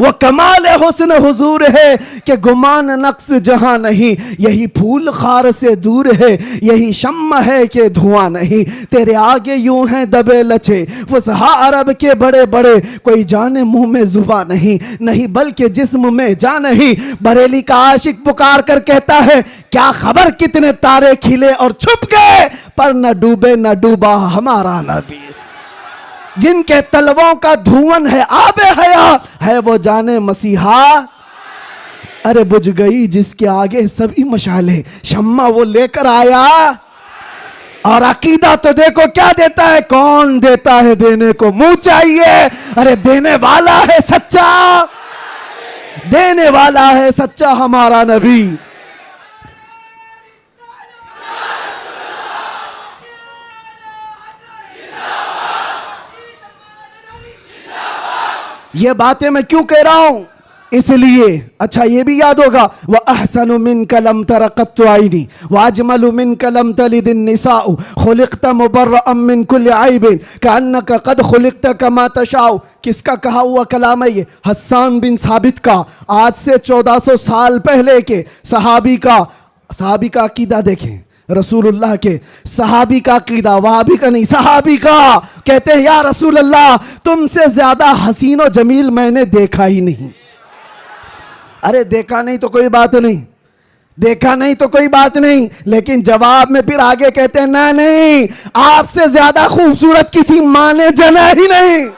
वो कमाल हुस्न हुजूर है कि गुमान नक्स जहां नहीं, यही फूल खार से दूर है, यही शम्मा है कि धुआं नहीं, तेरे आगे यूं हैं दबे लचे फुसहा अरब के बड़े बड़े, कोई जाने मुंह में जुबा नहीं, नहीं बल्कि जिस्म में जा नहीं। बरेली का आशिक पुकार कर कहता है, क्या खबर कितने तारे खिले और छुप गए, पर न डूबे न डूबा हमारा नबी। जिनके तलवों का धुआं है आबे हयात है, वो जाने मसीहा। अरे बुझ गई जिसके आगे सभी मशाले, शम्मा वो लेकर आया। और अकीदा तो देखो क्या देता है, कौन देता है देने को मुंह चाहिए। अरे देने वाला है सच्चा, देने वाला है सच्चा हमारा नबी। ये बातें मैं क्यों कह रहा हूं, इसलिए अच्छा ये भी याद होगा, वह अहसनु मिन कलम तरक़त आइनी व अजमलु मिन कलम तलिदिन निसाउ खुलिक़त मुबर्रअम मिन कुल्लि ऐबिन कअन्नका क़द खुलिक़त कमा तशाउ। किसका कहा हुआ कलाम है ये? हस्सान बिन साबित का। आज से 1400 साल पहले के सहाबी का अकीदा देखें, रसूलुल्लाह के सहाबी का अकीदा, वहाबी का नहीं, सहाबी का। कहते हैं या रसूल अल्लाह तुमसे ज्यादा हसीन और जमील मैंने देखा ही नहीं। अरे देखा नहीं तो कोई बात नहीं, देखा नहीं तो कोई बात नहीं, लेकिन जवाब में फिर आगे कहते हैं ना नहीं, आपसे ज्यादा खूबसूरत किसी माँ ने जना ही नहीं।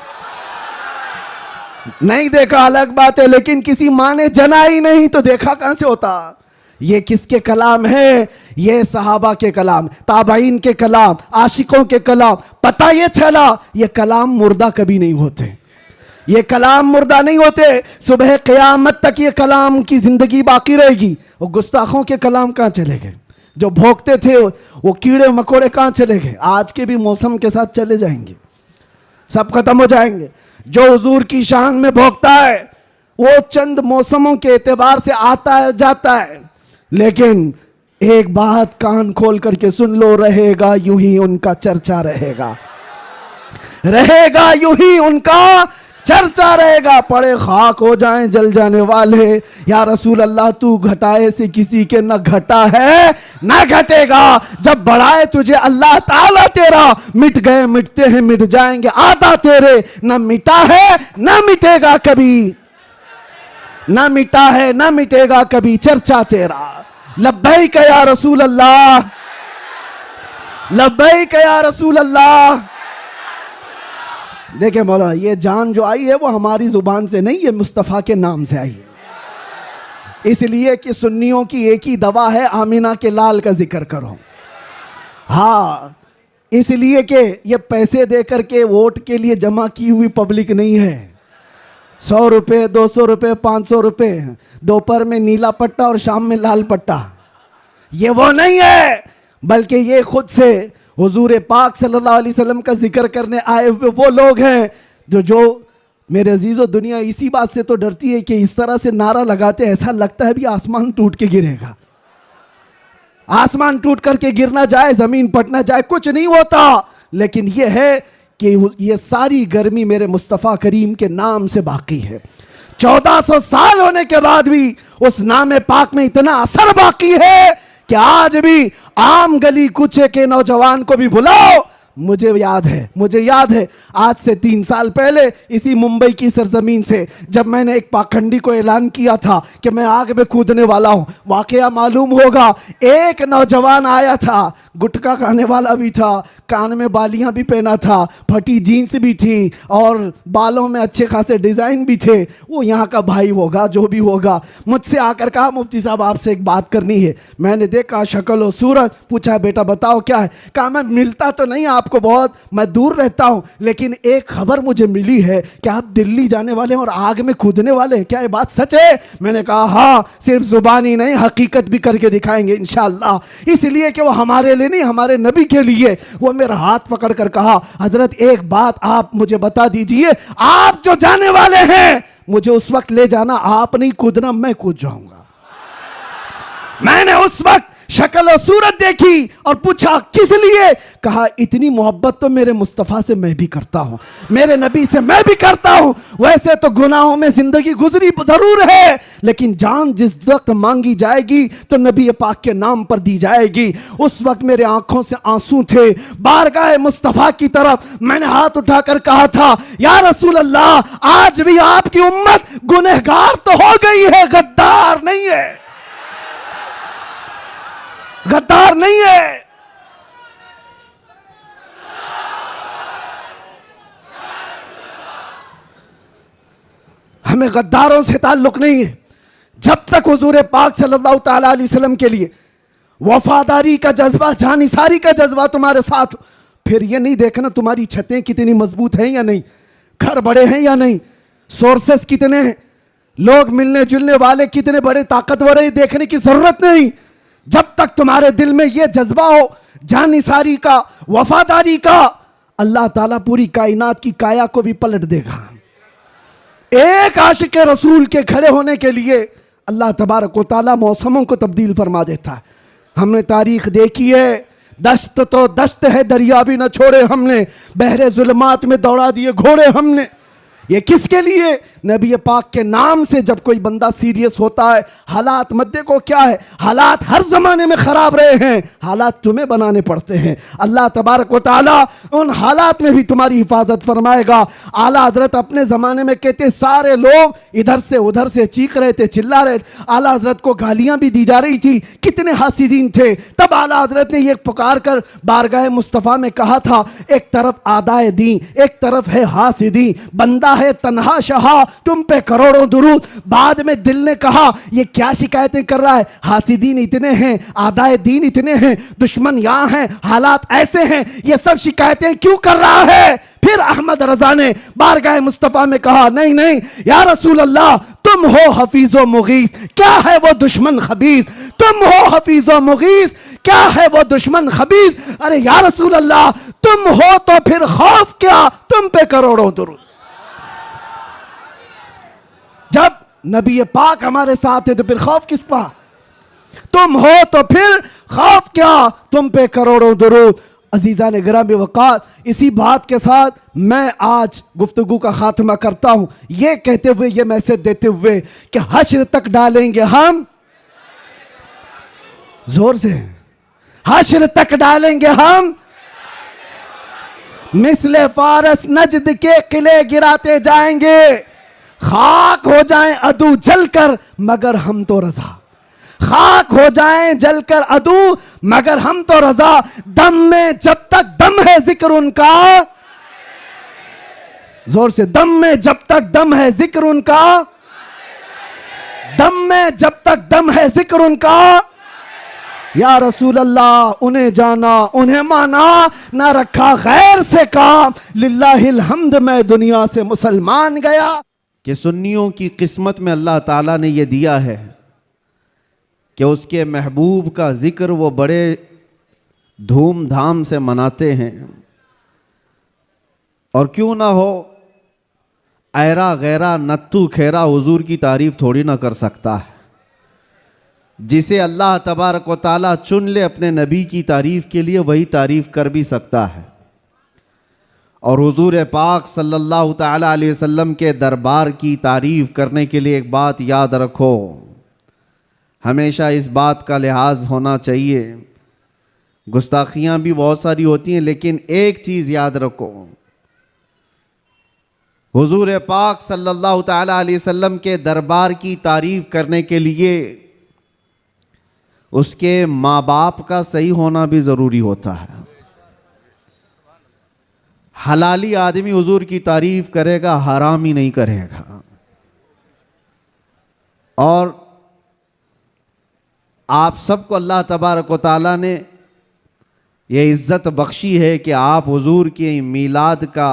नहीं देखा अलग बात है, लेकिन किसी माँ ने जना ही नहीं तो देखा कहां से होता। ये किसके कलाम है? ये सहाबा के कलाम, ताबाइन के कलाम, आशिकों के कलाम। पता ये चला ये कलाम मुर्दा कभी नहीं होते, ये कलाम मुर्दा नहीं होते। सुबह क़यामत तक ये कलाम की जिंदगी बाकी रहेगी। और गुस्ताखों के कलाम कहाँ चले गए? जो भोंकते थे वो कीड़े मकोड़े कहाँ चले गए? आज के भी मौसम के साथ चले जाएंगे, सब खत्म हो जाएंगे। जो हुजूर की शान में भोंकता है वो चंद मौसमों के एतबार से आता है जाता है, लेकिन एक बात कान खोल करके सुन लो, रहेगा यूं ही उनका चर्चा रहेगा, रहेगा यूं ही उनका चर्चा रहेगा। पड़े खाक हो जाएं जल जाने वाले, या रसूल अल्लाह तू घटाए से किसी के न घटा है न घटेगा। जब बढ़ाए तुझे अल्लाह ताला तेरा, मिट गए मिटते हैं मिट जाएंगे आधा तेरे, न मिटा है न मिटेगा कभी, न मिटा है न मिटेगा कभी चर्चा तेरा। लब्बैक या रसूल अल्लाह, लब्बैक या रसूल अल्लाह। देखे मौलाना, ये जान जो आई है वो हमारी जुबान से नहीं, ये मुस्तफ़ा के नाम से आई है। इसलिए कि सुन्नियों की एक ही दवा है, आमिना के लाल का जिक्र करो। हाँ, इसलिए कि ये पैसे दे करके वोट के लिए जमा की हुई पब्लिक नहीं है। 100 रुपये 200 रुपये 500 रुपये, दोपहर में नीला पट्टा और शाम में लाल पट्टा, ये वो नहीं है, बल्कि ये खुद से हुजूर पाक सल्लल्लाहु अलैहि वसल्लम का जिक्र करने आए हुए वो लोग हैं जो मेरे अजीज़ों, दुनिया इसी बात से तो डरती है कि इस तरह से नारा लगाते ऐसा लगता है भी आसमान टूट के गिरेगा, आसमान टूट करके गिरना जाए, जमीन पटना जाए, कुछ नहीं होता। लेकिन ये है कि ये सारी गर्मी मेरे मुस्तफ़ा करीम के नाम से बाकी है। 1400 साल होने के बाद भी उस नाम पाक में इतना असर बाकी है कि आज भी आम गली कूचे के नौजवान को भी बुलाओ। मुझे याद है आज से 3 साल पहले इसी मुंबई की सरजमीन से जब मैंने एक पाखंडी को ऐलान किया था कि मैं आग में कूदने वाला हूं, वाकया मालूम होगा एक नौजवान आया था, गुटखा खाने वाला भी था, कान में बालियां भी पहना था, फटी जीन्स भी थी और बालों में अच्छे खासे डिजाइन भी थे। वो यहाँ का भाई होगा जो भी होगा, मुझसे आकर कहा मुफ्ती साहब आपसे एक बात करनी है। मैंने देखा शक्ल और सूरत, पूछा बेटा बताओ क्या है? कहा मैं मिलता तो नहीं आपको बहुत, मैं दूर रहता हूं, लेकिन एक खबर मुझे मिली है कि आप दिल्ली जाने वाले हैं और आग में कूदने वाले हैं, क्या ये बात सच है? मैंने कहा हाँ, सिर्फ जुबानी नहीं हकीकत भी करके दिखाएंगे इंशाअल्लाह। इसलिए कि वो हमारे लिए नहीं, हमारे नबी के लिए। वो मेरा हाथ पकड़ कर कहा हजरत एक बात आप मुझे बता दीजिए, आप जो जाने वाले हैं मुझे उस वक्त ले जाना, आप नहीं कूदना, मैं कूद जाऊंगा। मैंने उस वक्त शक्ल और सूरत देखी और पूछा किस लिए? कहा इतनी मोहब्बत तो मेरे मुस्तफ़ा से मैं भी करता हूं, मेरे नबी से मैं भी करता हूं। वैसे तो गुनाहों में जिंदगी गुजरी जरूर है, लेकिन जान जिस वक्त मांगी जाएगी तो नबी पाक के नाम पर दी जाएगी। उस वक्त मेरे आंखों से आंसू थे, बारगाह मुस्तफ़ा की तरफ मैंने हाथ उठाकर कहा था या रसूल अल्लाह, आज भी आपकी उम्मत गुनहगार तो हो गई है, गद्दार नहीं है, गद्दार नहीं है। हमें गद्दारों से ताल्लुक नहीं है। जब तक हुजूर पाक सल्लल्लाहु ताला अलैहि वसल्लम के लिए वफादारी का जज्बा, जानिसारी का जज्बा तुम्हारे साथ, फिर ये नहीं देखना तुम्हारी छतें कितनी मजबूत हैं या नहीं, घर बड़े हैं या नहीं, सोर्सेस कितने हैं, लोग मिलने जुलने वाले कितने बड़े ताकतवर हैं, देखने की जरूरत नहीं। जब तक तुम्हारे दिल में यह जज्बा हो जानिसारी का, वफादारी का, अल्लाह ताला पूरी कायनात की काया को भी पलट देगा। एक आशिक रसूल के खड़े होने के लिए अल्लाह तबारक व तआला मौसमों को तब्दील फरमा देता है। हमने तारीख देखी है, दश्त तो दश्त है, दरिया भी न छोड़े हमने, बहरे जुल्मात में दौड़ा दिए घोड़े हमने। ये किसके लिए? नबी पाक के नाम से जब कोई बंदा सीरियस होता है, हालात मत देखो क्या है, हालात हर जमाने में खराब रहे हैं, हालात तुम्हें बनाने पड़ते हैं। अल्लाह तबारक व तआला उन हालात में भी तुम्हारी हिफाजत फरमाएगा। आला हजरत अपने जमाने में कहते सारे लोग इधर से उधर से चीख रहे थे, चिल्ला रहे थे, आला हजरत को गालियां भी दी जा रही थी, कितने हासिदीन थे। तब आला हजरत ने ये पुकार कर बारगाह मुस्तफ़ा में कहा था, एक तरफ आदाए दी, एक तरफ है हासिदी, बंदा है तन्हा शहा, तुम पे करोड़ों दुरूद। बाद में दिल ने कहा ये क्या शिकायतें कर रहा है, हासिदीन इतने हैं, आदाए दीन इतने हैं, दुश्मन यहां हैं, हालात ऐसे हैं, ये सब शिकायतें क्यों कर रहा है? फिर अहमद रजा ने बारगाह मुस्तफ़ा में कहा नहीं नहीं या रसूल अल्लाह, तुम तुम हो हफीजो मुगीस, क्या है वो दुश्मन खबीस। तुम हो हफीजो मुगीस, क्या है वो दुश्मन खबीस। अरे या रसूल अल्लाह, तुम हो तो फिर खौफ क्या, तुम पे करोड़ों दुरूद। जब नबी पाक हमारे साथ है तो फिर खौफ किसका। तुम हो तो फिर खौफ क्या, तुम पे करोड़ों दुरूद। अजीजा ने गिरामी वक़ार, इसी बात के साथ मैं आज गुफ्तगू का खात्मा करता हूं, ये कहते हुए, ये मैसेज देते हुए कि हश्र तक डालेंगे हम, जोर से, हश्र तक डालेंगे हम, मिसले फारस नजद के किले गिराते जाएंगे। खाक हो जाएं अदू जलकर मगर हम तो रजा, खाक हो जाएं जलकर अदू मगर हम तो रजा। दम में जब तक दम है जिक्र उनका, जोर से, दम में जब तक दम है जिक्र उनका, दम में जब तक दम है जिक्र उनका। या रसूल अल्लाह, उन्हें जाना उन्हें माना, ना रखा गैर से काम, लिल्लाहिल हम्द, मैं दुनिया से मुसलमान गया। कि सुन्नियों की किस्मत में अल्लाह ताला ने यह दिया है कि उसके महबूब का जिक्र वो बड़े धूमधाम से मनाते हैं। और क्यों ना हो, ऐरा गैरा नत्तू खेरा हुजूर की तारीफ थोड़ी ना कर सकता है। जिसे अल्लाह तबारक व ताला चुन ले अपने नबी की तारीफ के लिए, वही तारीफ कर भी सकता है। और हुजूर पाक सल्लल्लाहु ताला अलैहि वसल्लम के दरबार की तारीफ करने के लिए एक बात याद रखो, हमेशा इस बात का लिहाज होना चाहिए। गुस्ताखियां भी बहुत सारी होती हैं, लेकिन एक चीज़ याद रखो, हुजूर पाक सल्लल्लाहु ताला अलैहि वसल्लम के दरबार की तारीफ करने के लिए उसके माँ बाप का सही होना भी ज़रूरी होता है। हलाली आदमी हुजूर की तारीफ करेगा, हरामी नहीं करेगा। और आप सबको अल्लाह तबारक व ताला ने यह इज़्ज़त बख्शी है कि आप हुजूर के मीलाद का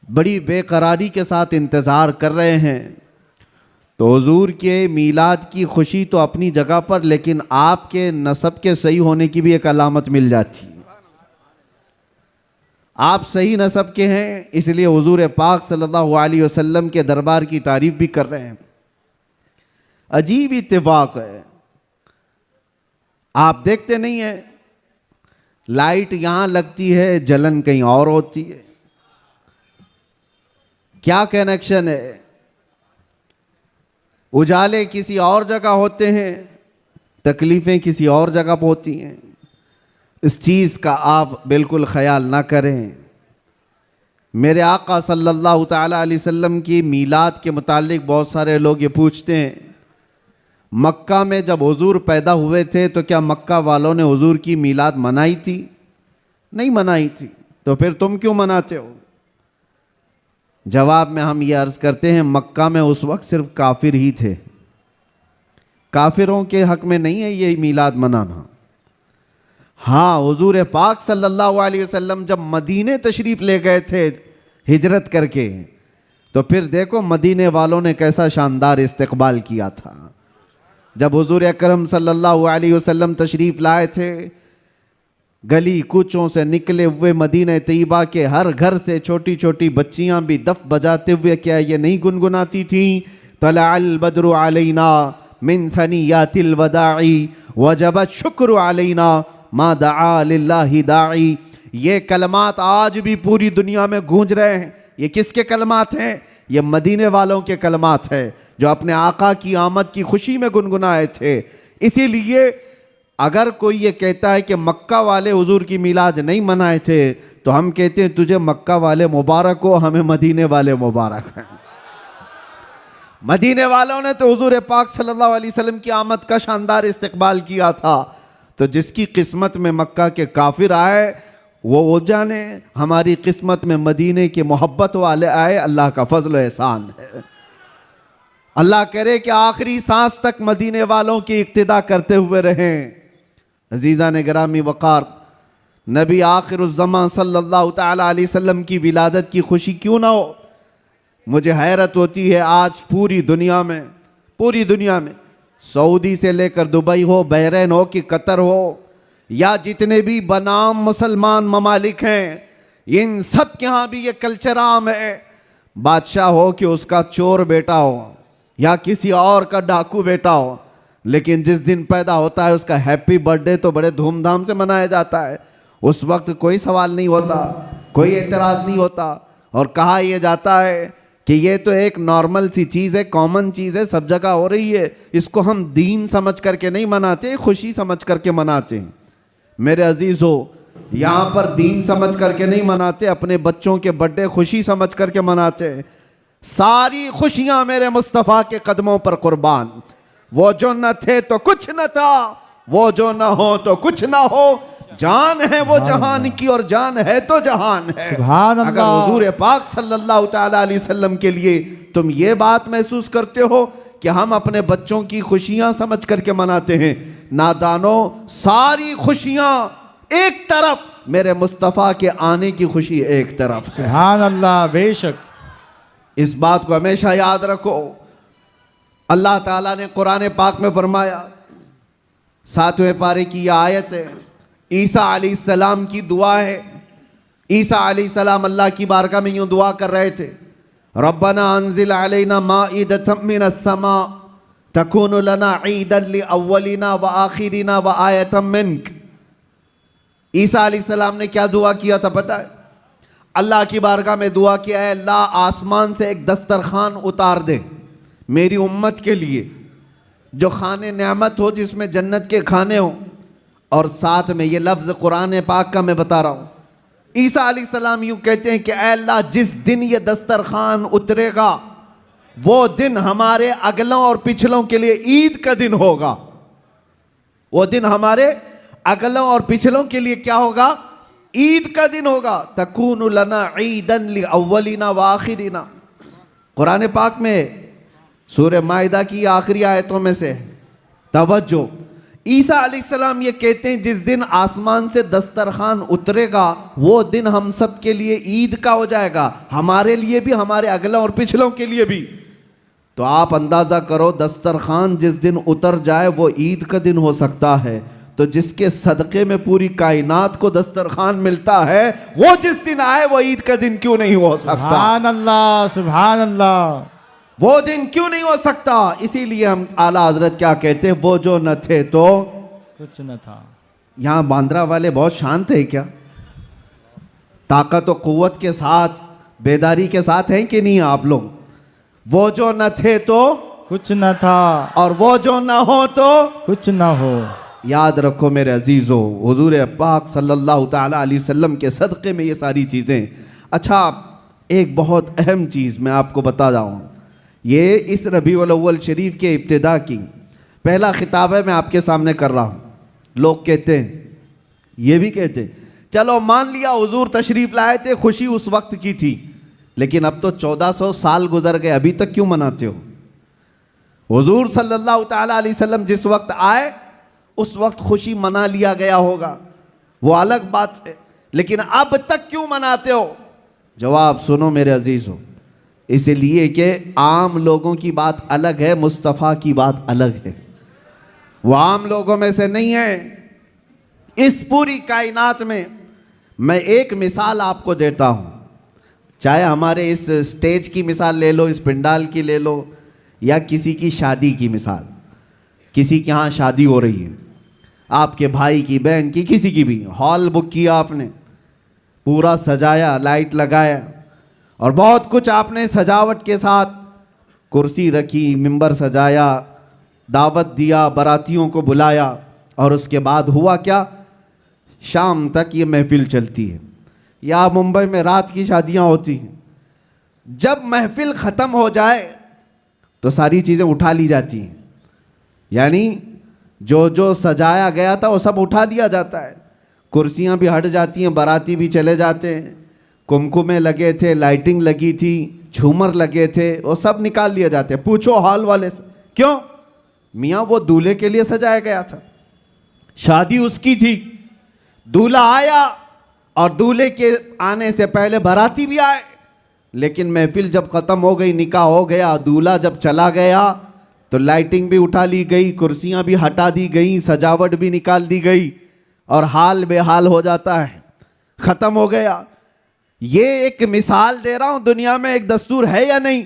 बड़ी बेकरारी के साथ इंतज़ार कर रहे हैं। तो हुजूर के मीलाद की खुशी तो अपनी जगह पर, लेकिन आपके नसब के सही होने की भी एक अलामत मिल जाती है। आप सही नसब के हैं, इसलिए हुजूर पाक सल्लल्लाहु अलैहि वसल्लम के दरबार की तारीफ भी कर रहे हैं। अजीब इत्तेफाक है, आप देखते नहीं है, लाइट यहां लगती है, जलन कहीं और होती है। क्या कनेक्शन है? उजाले किसी और जगह होते हैं, तकलीफें किसी और जगह पर होती हैं। इस चीज़ का आप बिल्कुल ख्याल ना करें। मेरे आका सल्लल्लाहु ताला अलैहि वसल्लम की मीलाद के मुतालिक बहुत सारे लोग ये पूछते हैं, मक्का में जब हुजूर पैदा हुए थे तो क्या मक्का वालों ने हुजूर की मीलाद मनाई थी? नहीं मनाई थी, तो फिर तुम क्यों मनाते हो? जवाब में हम ये अर्ज़ करते हैं, मक्का में उस वक्त सिर्फ काफिर ही थे, काफिरों के हक में नहीं है ये मीलाद मनाना। हाँ, हुजूर पाक सल्लल्लाहु अलैहि वसल्लम जब मदीने तशरीफ़ ले गए थे हिजरत करके, तो फिर देखो मदीने वालों ने कैसा शानदार इस्तकबाल किया था। जब हुजूर अकरम सल्लल्लाहु अलैहि वसल्लम तशरीफ़ लाए थे, गली कूचों से निकले हुए मदीने तैयबा के हर घर से छोटी छोटी बच्चियां भी दफ बजाते हुए क्या ये नहीं गुनगुनाती थी, तलअल बद्रु अलैना मिन सनियातिल वदाई वजबत शुक्र अलैना मा दआ लिल्लाहि दाई। ये कलमात आज भी पूरी दुनिया में गूंज रहे हैं। ये किसके कलमात हैं? ये मदीने वालों के कलमात हैं, जो अपने आका की आमद की खुशी में गुनगुनाए थे। इसीलिए अगर कोई ये कहता है कि मक्का वाले हुजूर की मिलाद नहीं मनाए थे, तो हम कहते हैं तुझे मक्का वाले मुबारक हो, हमें मदीने वाले मुबारक हैं। मदीने वालों ने तो हुजूर पाक सल्लल्लाहु अलैहि वसल्लम की आमद का शानदार इस्तकबाल किया था। तो जिसकी किस्मत में मक्का के काफिर आए वो जाने, हमारी किस्मत में मदीने के मोहब्बत वाले आए, अल्लाह का फजल व एहसान है। अल्लाह करे कि आखिरी सांस तक मदीने वालों की इक्तिदा करते हुए रहें। अजीज़ा ने गिरामी वक़ार, नबी आखिरुज़्ज़मान सल्लल्लाहु ताला अलैहि वसल्लम की विलादत की खुशी क्यों ना हो, मुझे हैरत होती है आज पूरी दुनिया में सऊदी से लेकर दुबई हो, बहरीन हो कि कतर हो, या जितने भी बनाम मुसलमान ममालिक हैं, इन सब के यहाँ भी ये कल्चर आम है। बादशाह हो कि उसका चोर बेटा हो या किसी और का डाकू बेटा हो, लेकिन जिस दिन पैदा होता है उसका हैप्पी बर्थडे तो बड़े धूमधाम से मनाया जाता है। उस वक्त कोई सवाल नहीं होता, कोई एतराज़ नहीं होता, और कहा यह जाता है कि ये तो एक नॉर्मल सी चीज़ है, कॉमन चीज़ है, सब जगह हो रही है, इसको हम दीन समझ करके नहीं मनाते, खुशी समझ करके मनाते हैं। मेरे अजीज़ों, यहाँ पर दीन समझ करके नहीं मनाते, अपने बच्चों के बर्थडे खुशी समझ करके मनाते हैं। सारी खुशियाँ मेरे मुस्तफ़ा के कदमों पर कुर्बान। वो जो न थे तो कुछ न था, वो जो न हो तो कुछ न हो, जान है वो जहान की और जान है तो जहान है। सुभान अगर अल्लाह। हुजूर पाक सल्लल्लाहु तआला अलैहि वसल्लम के लिए तुम ये बात महसूस करते हो कि हम अपने बच्चों की खुशियां समझ करके मनाते हैं, नादानों, सारी खुशियां एक तरफ, मेरे मुस्तफ़ा के आने की खुशी एक तरफ है। सुभान अल्लाह, बेशक। इस बात को हमेशा याद रखो। अल्लाह ताला ने कुरान पाक में फरमाया, 7वें पारे की यह आयत है, ईसा अलैहिस्सलाम की दुआ है। ईसा अलैहिस्सलाम अल्लाह की बारगाह में यूं दुआ कर रहे थे, रब्बना अंजिल अलैना माइदतम मिनस समा तकूनु लना ईदन लिअव्वलिना व आखिरिना व आयतम मिनक। ईसा अलैहिस्सलाम ने क्या दुआ किया था पता है? अल्लाह की बारगाह में दुआ किया है, अल्लाह आसमान से एक दस्तरखान उतार दे मेरी उम्मत के लिए, जो खाने नेमत हो, जिसमें जन्नत के खाने हो। और साथ में ये लफ्ज़ कुरान पाक का मैं बता रहा हूँ। ईसा अलैहिस्सलाम यूँ कहते हैं कि ऐ अल्लाह, जिस दिन ये दस्तरखान उतरेगा वो दिन हमारे अगलों और पिछलों के लिए ईद का दिन होगा। वो दिन हमारे अगलों और पिछलों के लिए क्या होगा? ईद का दिन होगा। तकूनु लना ईदन लिअव्वलिना व आखिरिना। कुरान पाक में सूरह माइदा की आखिरी आयतों में से तवज्जो, ईसा अलैहिस्सलाम ये कहते हैं जिस दिन आसमान से दस्तरखान उतरेगा वो दिन हम सब के लिए ईद का हो जाएगा, हमारे लिए भी, हमारे अगलों और पिछलों के लिए भी। तो आप अंदाज़ा करो, दस्तरखान जिस दिन उतर जाए वो ईद का दिन हो सकता है, तो जिसके सदक़े में पूरी कायनात को दस्तरखान मिलता है, वो जिस दिन आए वो ईद का दिन क्यों नहीं हो सकता? सुभान अल्लाह, सुभान अल्लाह। वो दिन क्यों नहीं हो सकता? इसीलिए हम आला हजरत क्या कहते हैं, वो जो न थे तो कुछ न था। यहाँ बांद्रा वाले बहुत शांत है क्या? ताकत और कुव्वत के साथ, बेदारी के साथ हैं कि नहीं आप लोग? वो जो न थे तो कुछ न था, और वो जो न हो तो कुछ न हो। याद रखो मेरे अजीज़ों, हुजूर पाक सल्लल्लाहु ताला अलैहि वसल्लम के सदक़े में ये सारी चीज़ें। अच्छा, एक बहुत अहम चीज़ मैं आपको बता जाऊँ, ये इस रबीउल अव्वल शरीफ के इब्तिदा की पहला खिताब है, मैं आपके सामने कर रहा हूँ। लोग कहते हैं, ये भी कहते हैं, चलो मान लिया हुजूर तशरीफ़ लाए थे, खुशी उस वक्त की थी, लेकिन अब तो 1400 साल गुजर गए, अभी तक क्यों मनाते हो? हुजूर सल्लल्लाहु ताला अलैहि वसल्लम जिस वक्त आए उस वक्त खुशी मना लिया गया होगा, वो अलग बात है, लेकिन अब तक क्यों मनाते हो? जवाब सुनो मेरे अजीज़ों, इसलिए कि आम लोगों की बात अलग है, मुस्तफ़ा की बात अलग है। वो आम लोगों में से नहीं है। इस पूरी कायनात में मैं एक मिसाल आपको देता हूँ, चाहे हमारे इस स्टेज की मिसाल ले लो, इस पंडाल की ले लो, या किसी की शादी की मिसाल। किसी के यहाँ शादी हो रही है, आपके भाई की, बहन की, किसी की भी, हॉल बुक किया आपने, पूरा सजाया, लाइट लगाया और बहुत कुछ आपने सजावट के साथ, कुर्सी रखी, मिंबर सजाया, दावत दिया, बारातियों को बुलाया, और उसके बाद हुआ क्या? शाम तक ये महफिल चलती है। या मुंबई में रात की शादियां होती हैं। जब महफिल ख़त्म हो जाए तो सारी चीज़ें उठा ली जाती हैं, यानी जो जो सजाया गया था वो सब उठा दिया जाता है। कुर्सियां भी हट जाती हैं, बाराती भी चले जाते हैं, कुमकुमे लगे थे, लाइटिंग लगी थी, झूमर लगे थे, वो सब निकाल लिए जाते हैं। पूछो हॉल वाले से, क्यों? मियाँ वो दूल्हे के लिए सजाया गया था, शादी उसकी थी, दूल्हा आया और दूल्हे के आने से पहले बाराती भी आए, लेकिन महफिल जब ख़त्म हो गई, निकाह हो गया, दूल्हा जब चला गया तो लाइटिंग भी उठा ली गई, कुर्सियां भी हटा दी गई, सजावट भी निकाल दी गई और हाल बेहाल हो जाता है, ख़त्म हो गया। ये एक मिसाल दे रहा हूं, दुनिया में एक दस्तूर है या नहीं,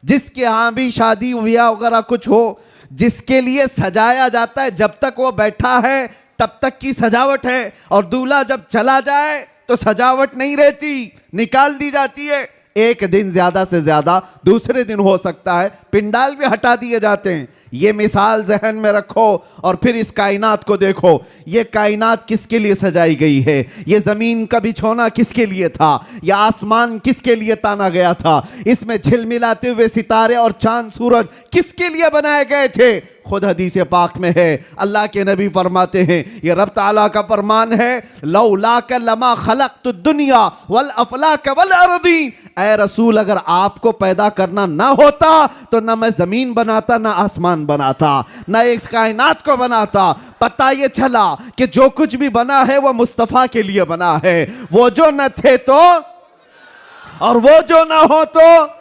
जिसके यहाँ भी शादी ब्याह वगैरह कुछ हो, जिसके लिए सजाया जाता है, जब तक वो बैठा है तब तक की सजावट है, और दूल्हा जब चला जाए तो सजावट नहीं रहती, निकाल दी जाती है। एक दिन ज्यादा से ज्यादा दूसरे दिन हो सकता है पिंडाल भी हटा दिए जाते हैं। ये मिसाल जहन में रखो और फिर इस कायनात को देखो। ये कायनात किसके लिए सजाई गई है? ये जमीन का बिछोना किसके लिए था? यह आसमान किसके लिए ताना गया था? इसमें झिलमिलाते हुए सितारे और चांद सूरज किसके लिए बनाए गए थे? खुद हदीस पाक में है, अल्लाह के नबी फरमाते हैं, ये रब ताला का फरमान है, लौलाक लमा खलक़तु दुनिया वल अफलाक वल अर्दी। ऐ रसूल, अगर आपको पैदा करना ना होता तो ना मैं जमीन बनाता, ना आसमान बनाता, ना इस कायनात को बनाता। पता ये चला कि जो कुछ भी बना है वो मुस्तफ़ा के लिए बना है। वो जो न थे तो और वो जो ना हो तो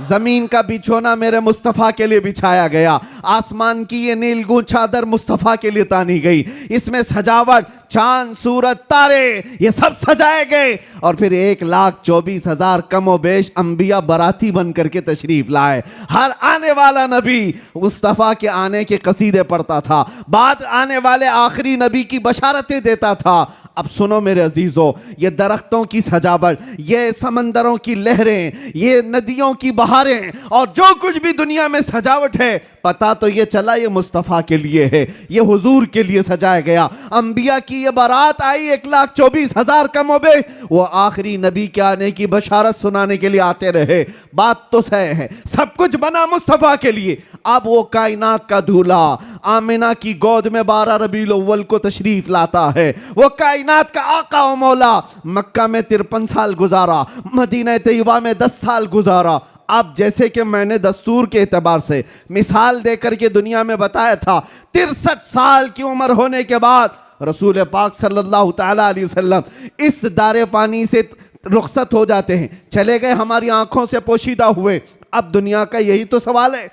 जमीन का बिछोना मेरे मुस्तफ़ा के लिए बिछाया गया, आसमान की ये नीलगूं चादर मुस्तफ़ा के लिए तानी गई, इसमें सजावट, चांद सूरज तारे ये सब सजाए गए। और फिर 1,24,000 कमो बेश अंबिया बराती बन करके तशरीफ लाए। हर आने वाला नबी मुस्तफ़ा के आने के कसीदे पढ़ता था, बाद आने वाले आखिरी नबी की बशारतें देता था। अब सुनो मेरे अजीजों, ये दरख्तों की सजावट, ये समंदरों की लहरें, ये नदियों की बहारें और जो कुछ भी दुनिया में सजावट है, पता तो ये चला ये मुस्तफ़ा के लिए है, ये हुजूर के लिए सजाया गया। अंबिया की ये बारात आई 1,24,000 कमोबे, वो आखिरी नबी के आने की बशारत सुनाने के लिए आते रहे। बात तो सही है, सब कुछ बना मुस्तफ़ा के लिए। अब वो कायनात का दूल्हा आमिना की गोद में 12 रबीउल अव्वल को तशरीफ लाता है। वो कायनात का आका व मौला मक्का में 53 साल गुजारा, मदीना तैयबा में 10 साल गुजारा। अब जैसे कि मैंने दस्तूर के एतबार से मिसाल देकर के दुनिया में बताया था, 63 साल की उम्र होने के बाद रसूल पाक सल्लल्लाहु तआला अलैहि वसल्लम इस दारे पानी से रुखसत हो जाते हैं, चले गए, हमारी आंखों से पोशीदा हुए। अब दुनिया का यही तो सवाल है,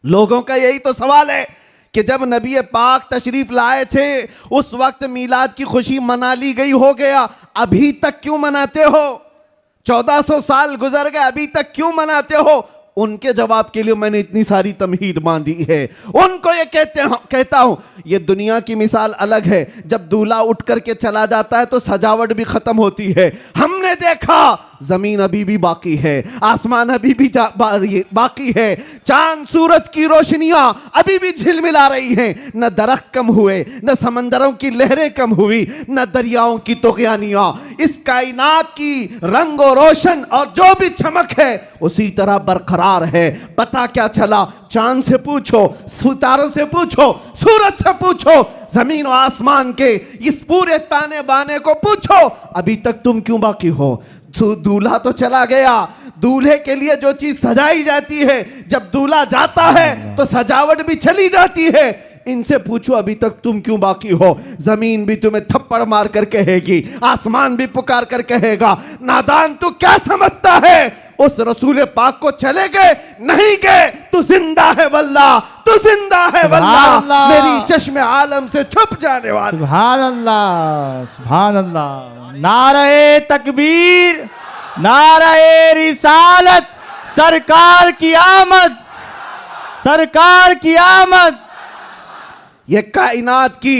लोगों का यही तो सवाल है कि जब नबी पाक तशरीफ लाए थे उस वक्त मीलाद की खुशी मना ली गई, हो गया, अभी तक क्यों मनाते हो? 1400 साल गुजर गए, अभी तक क्यों मनाते हो? उनके जवाब के लिए मैंने इतनी सारी तमहीद बांधी है। उनको ये कहता हूं, ये दुनिया की मिसाल अलग है। जब दूल्हा उठ करके चला जाता है तो सजावट भी खत्म होती है। हमने देखा जमीन अभी भी बाकी है, आसमान अभी भी बाकी है, चांद सूरज की रोशनियां अभी भी झिलमिला रही हैं। न दरख्त कम हुए, न समंदरों की लहरें कम हुई, न दरियाओं की तुग़यानियां। इस कायनात की रंग और रोशन और जो भी चमक है उसी तरह बरकरार है। पता क्या चला? चांद से पूछो, सितारों से पूछो, सूरज से पूछो, जमीन और आसमान के इस पूरे ताने बाने को पूछो, अभी तक तुम क्यों बाकी हो? दूल्हा तो चला गया, दूल्हे के लिए जो चीज सजाई जाती है, जब दूल्हा जाता है तो सजावट भी चली जाती है। इनसे पूछो अभी तक तुम क्यों बाकी हो? जमीन भी तुम्हें थप्पड़ मार कर कहेगी, आसमान भी पुकार कर कहेगा, नादान तू क्या समझता है? उस रसूल पाक को चले गए, नहीं गए, तू जिंदा है वल्लाह, तू जिंदा है वल्लाह, मेरी चश्मे आलम से छुप जाने वाला। सुभान अल्लाह, सुभान अल्लाह। नारे तकबीर, नारे रिसालत, सरकार की आमद, सरकार की आमद। ये कायनात की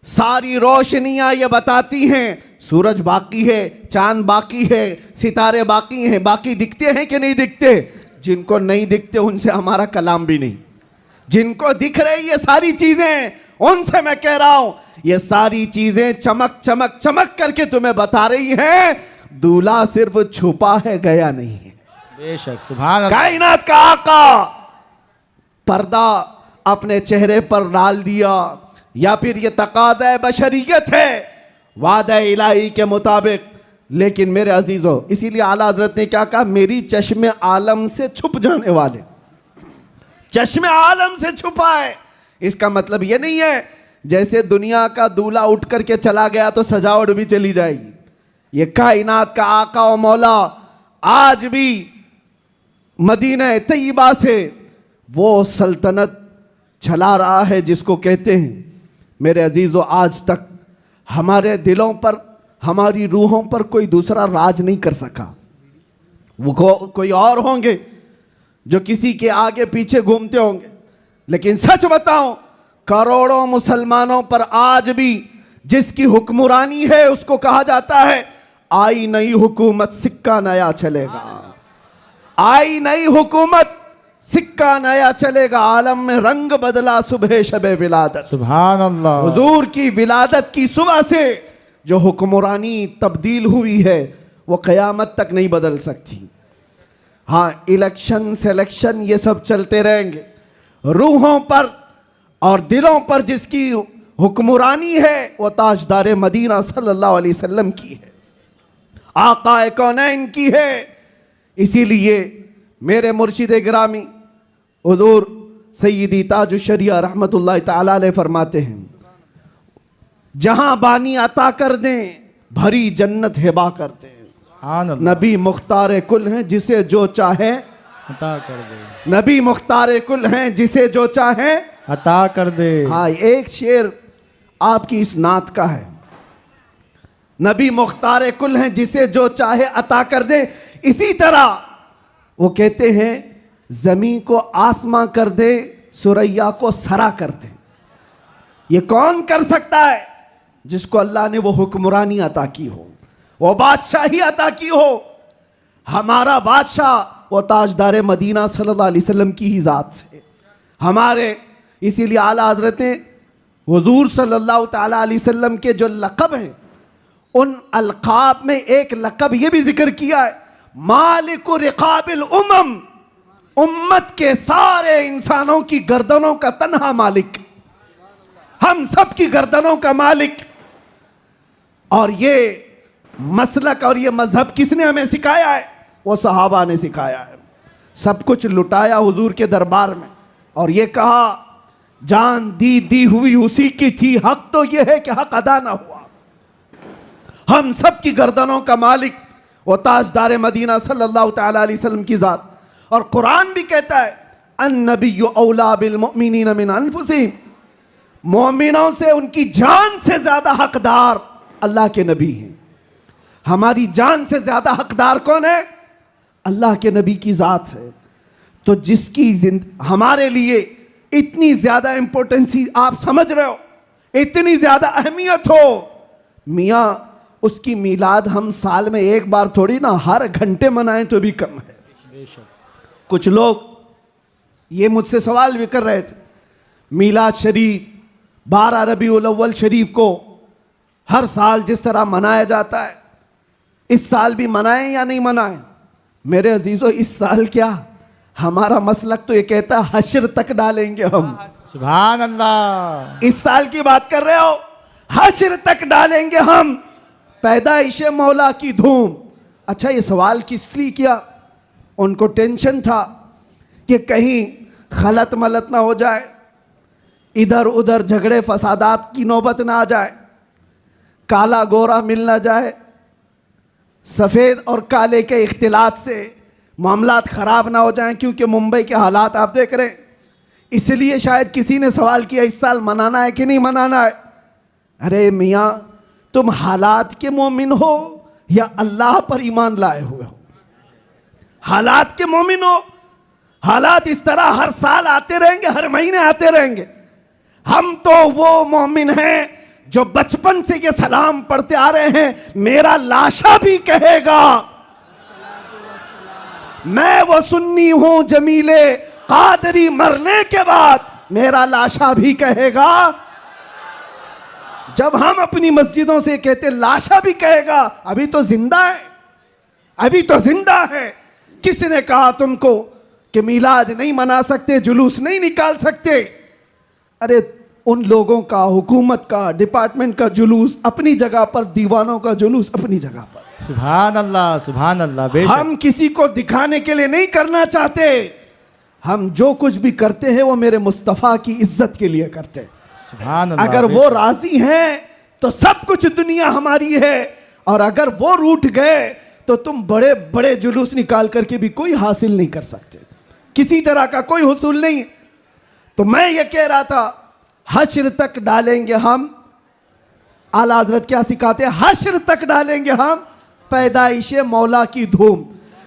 सारी रोशनियां ये बताती हैं, सूरज बाकी है, चांद बाकी है, सितारे बाकी हैं। बाकी दिखते हैं कि नहीं दिखते? जिनको नहीं दिखते उनसे हमारा कलाम भी नहीं। जिनको दिख रही ये सारी चीजें, उनसे मैं कह रहा हूं, ये सारी चीजें चमक चमक चमक करके तुम्हें बता रही हैं, दूल्हा सिर्फ छुपा है, गया नहीं है। बेशक, सुभान अल्लाह। कायनात का आका पर्दा अपने चेहरे पर डाल दिया, या फिर ये तकाज़ा बशरियत है वादा इलाही के मुताबिक। लेकिन मेरे अजीजों, इसीलिए आला हजरत ने क्या कहा? मेरी चश्मे आलम से छुप जाने वाले, चश्मे आलम से छुपा है। इसका मतलब ये नहीं है जैसे दुनिया का दूल्हा उठ करके चला गया तो सजावट भी चली जाएगी। ये कायनात का आका और मौला आज भी मदीना तैयबा से वो सल्तनत चला रहा है जिसको कहते हैं। मेरे अजीजों, आज तक हमारे दिलों पर, हमारी रूहों पर कोई दूसरा राज नहीं कर सका। वो कोई और होंगे जो किसी के आगे पीछे घूमते होंगे, लेकिन सच बताऊं, करोड़ों मुसलमानों पर आज भी जिसकी हुक्मरानी है उसको कहा जाता है आई नई हुकूमत सिक्का नया चलेगा। आई नई हुकूमत सिक्का नया चलेगा। आलम में रंग बदला सुबह शबे विलादत। सुभान अल्लाह। हुजूर की विलादत की सुबह से जो हुक्मरानी तब्दील हुई है वो क़यामत तक नहीं बदल सकती। हाँ, इलेक्शन सिलेक्शन ये सब चलते रहेंगे। रूहों पर और दिलों पर जिसकी हुक्मरानी है वो ताजदार मदीना सल्लल्लाहु अलैहि वसल्लम की है, आकाए कौनैन की है। इसीलिए मेरे मुर्शिद गिरामी हुजूर सैयदी ताजुश शरिया रहमतुल्लाह तआला अलैह फरमाते हैं, जहां बानी अता कर दें भरी जन्नत हिबा कर दें। सुभान अल्लाह। नबी मुख्तार कुल हैं जिसे जो चाहे अता कर दे। नबी मुख्तार कुल हैं जिसे जो चाहे अता कर दे। हाँ, एक शेर आपकी इस नात का है, नबी मुख्तार कुल हैं जिसे जो चाहे अता कर दे। इसी तरह वो कहते हैं जमीन को आसमां कर दे, सुरैया को सरा कर दे। ये कौन कर सकता है? जिसको अल्लाह ने वो हुक्मरानी अता की हो, वो बादशाही अता की हो। हमारा बादशाह वो ताजदार मदीना सल्लल्लाहु अलैहि वसल्लम की ही जात से हमारे, इसीलिए आला हजरत ने हुजूर सल्लल्लाहु ताला अलैहि वसल्लम के जो लक़ब हैं उन अलक़ाब में एक लक़ब ये भी जिक्र किया है, मालिकु रिक़ाबिल उमम, उम्मत के सारे इंसानों की गर्दनों का तन्हा मालिक, हम सब की गर्दनों का मालिक। और ये मसलक और ये मजहब किसने हमें सिखाया है? वो सहाबा ने सिखाया है। सब कुछ लुटाया हुजूर के दरबार में और ये कहा जान दी हुई उसी की थी, हक तो ये है कि हक अदा ना हुआ। हम सब की गर्दनों का मालिक वो ताजदार मदीना सल्लल्लाहु ताला अलैहि वसल्लम की जात। और कुरान भी कहता है अन्नबिय्यु औला बिल मुमिनीन मिन अनफुसिहिम, मोमिनों से उनकी जान से ज्यादा हकदार अल्लाह के नबी हैं। हमारी जान से ज्यादा हकदार कौन है? अल्लाह के नबी की जात है। तो जिसकी हमारे लिए इतनी ज्यादा इंपॉर्टेंसी आप समझ रहे हो, इतनी ज्यादा अहमियत हो, मियाँ उसकी मिलाद हम साल में एक बार थोड़ी ना हर घंटे मनाएं तो भी कम है। कुछ लोग ये मुझसे सवाल भी कर रहे थे, मिलाद शरीफ 12 रबीउल अव्वल शरीफ को हर साल जिस तरह मनाया जाता है इस साल भी मनाएं या नहीं मनाएं? मेरे अजीजों, इस साल क्या, हमारा मसलक तो ये कहता है हश्र तक डालेंगे हम। सुभान अल्लाह। इस साल की बात कर रहे हो, हश्र तक डालेंगे हम, पैदाइश मौला की धूम। अच्छा, ये सवाल किस लिए किया? उनको टेंशन था कि कहीं खलत मलत ना हो जाए, इधर उधर झगड़े फसादात की नौबत ना आ जाए, काला गोरा मिल ना जाए, सफ़ेद और काले के इख्तिलात से मामलात ख़राब ना हो जाएं, क्योंकि मुंबई के हालात आप देख रहे हैं। इसलिए शायद किसी ने सवाल किया इस साल मनाना है कि नहीं मनाना है। अरे मियाँ, तुम हालात के मोमिन हो या अल्लाह पर ईमान लाए हुए हो? हालात के मोमिन हो। हालात इस तरह हर साल आते रहेंगे, हर महीने आते रहेंगे। हम तो वो मोमिन हैं जो बचपन से ये सलाम पढ़ते आ रहे हैं, मेरा लाशा भी कहेगा मैं वो सुन्नी हूं जमीले कादरी, मरने के बाद मेरा लाशा भी कहेगा। जब हम अपनी मस्जिदों से कहते लाशा भी कहेगा, अभी तो जिंदा है, अभी तो जिंदा है। किसने कहा तुमको कि मिलाद नहीं मना सकते, जुलूस नहीं निकाल सकते? अरे उन लोगों का, हुकूमत का, डिपार्टमेंट का जुलूस अपनी जगह पर, दीवानों का जुलूस अपनी जगह पर। सुभान अल्लाह, सुभान अल्लाह। हम किसी को दिखाने के लिए नहीं करना चाहते। हम जो कुछ भी करते हैं वो मेरे मुस्तफ़ा की इज्जत के लिए करते हैं। सुभान अल्लाह। अगर वो राजी हैं तो सब कुछ दुनिया हमारी है, और अगर वो रूठ गए तो तुम बड़े बड़े जुलूस निकाल करके भी कोई हासिल नहीं कर सकते, किसी तरह का कोई हुसूल नहीं। तो मैं ये कह रहा था, हश्र तक डालेंगे हम, आला हजरत क्या सिखाते हैं, हश्र तक डालेंगे हम पैदाइश मौला की धूम,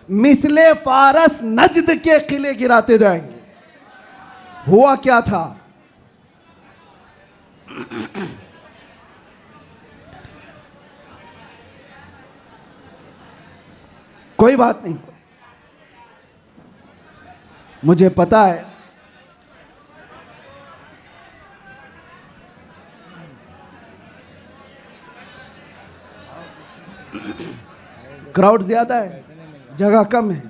मिसले फारस नजद के किले गिराते जाएंगे। हुआ क्या था, कोई बात नहीं, मुझे पता है क्राउड ज्यादा है, जगह कम है।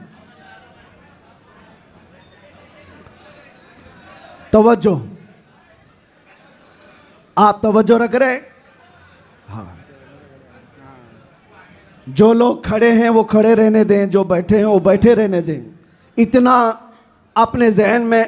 तवज्जो, आप तवज्जो रख रहे हैं? हाँ, जो लोग खड़े हैं वो खड़े रहने दें, जो बैठे हैं वो बैठे रहने दें। इतना अपने जहन में,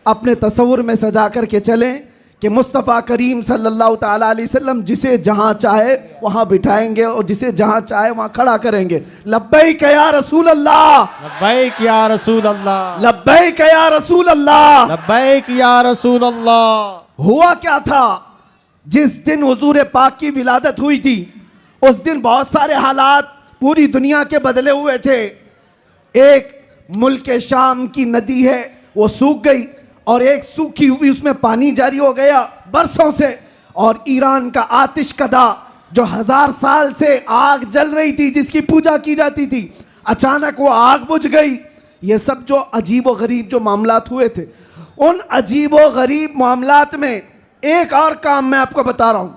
अपने तसव्वुर में सजा करके चलें कि मुस्तफ़ा करीम सल्लल्लाहु ताला अलैहि वसल्लम जिसे जहाँ चाहे वहाँ बिठाएंगे और जिसे जहाँ चाहे वहाँ खड़ा करेंगे। लब्बैक या रसूल अल्लाह, लब्बैक या रसूल अल्लाह, लब्बैक या रसूल अल्लाह, लब्बैक या रसूल अल्लाह। हुआ क्या था, जिस दिन हुजूर पाक की विलादत हुई थी उस दिन बहुत सारे हालात पूरी दुनिया के बदले हुए थे। एक मुल्क शाम की नदी है वो सूख गई और एक सूखी हुई उसमें पानी जारी हो गया बरसों से, और ईरान का आतिश कदा जो 1000 साल से आग जल रही थी, जिसकी पूजा की जाती थी, अचानक वो आग बुझ गई। ये सब जो अजीब व गरीब जो मामलात हुए थे, उन अजीब व गरीब मामलात में एक और काम मैं आपको बता रहा हूं,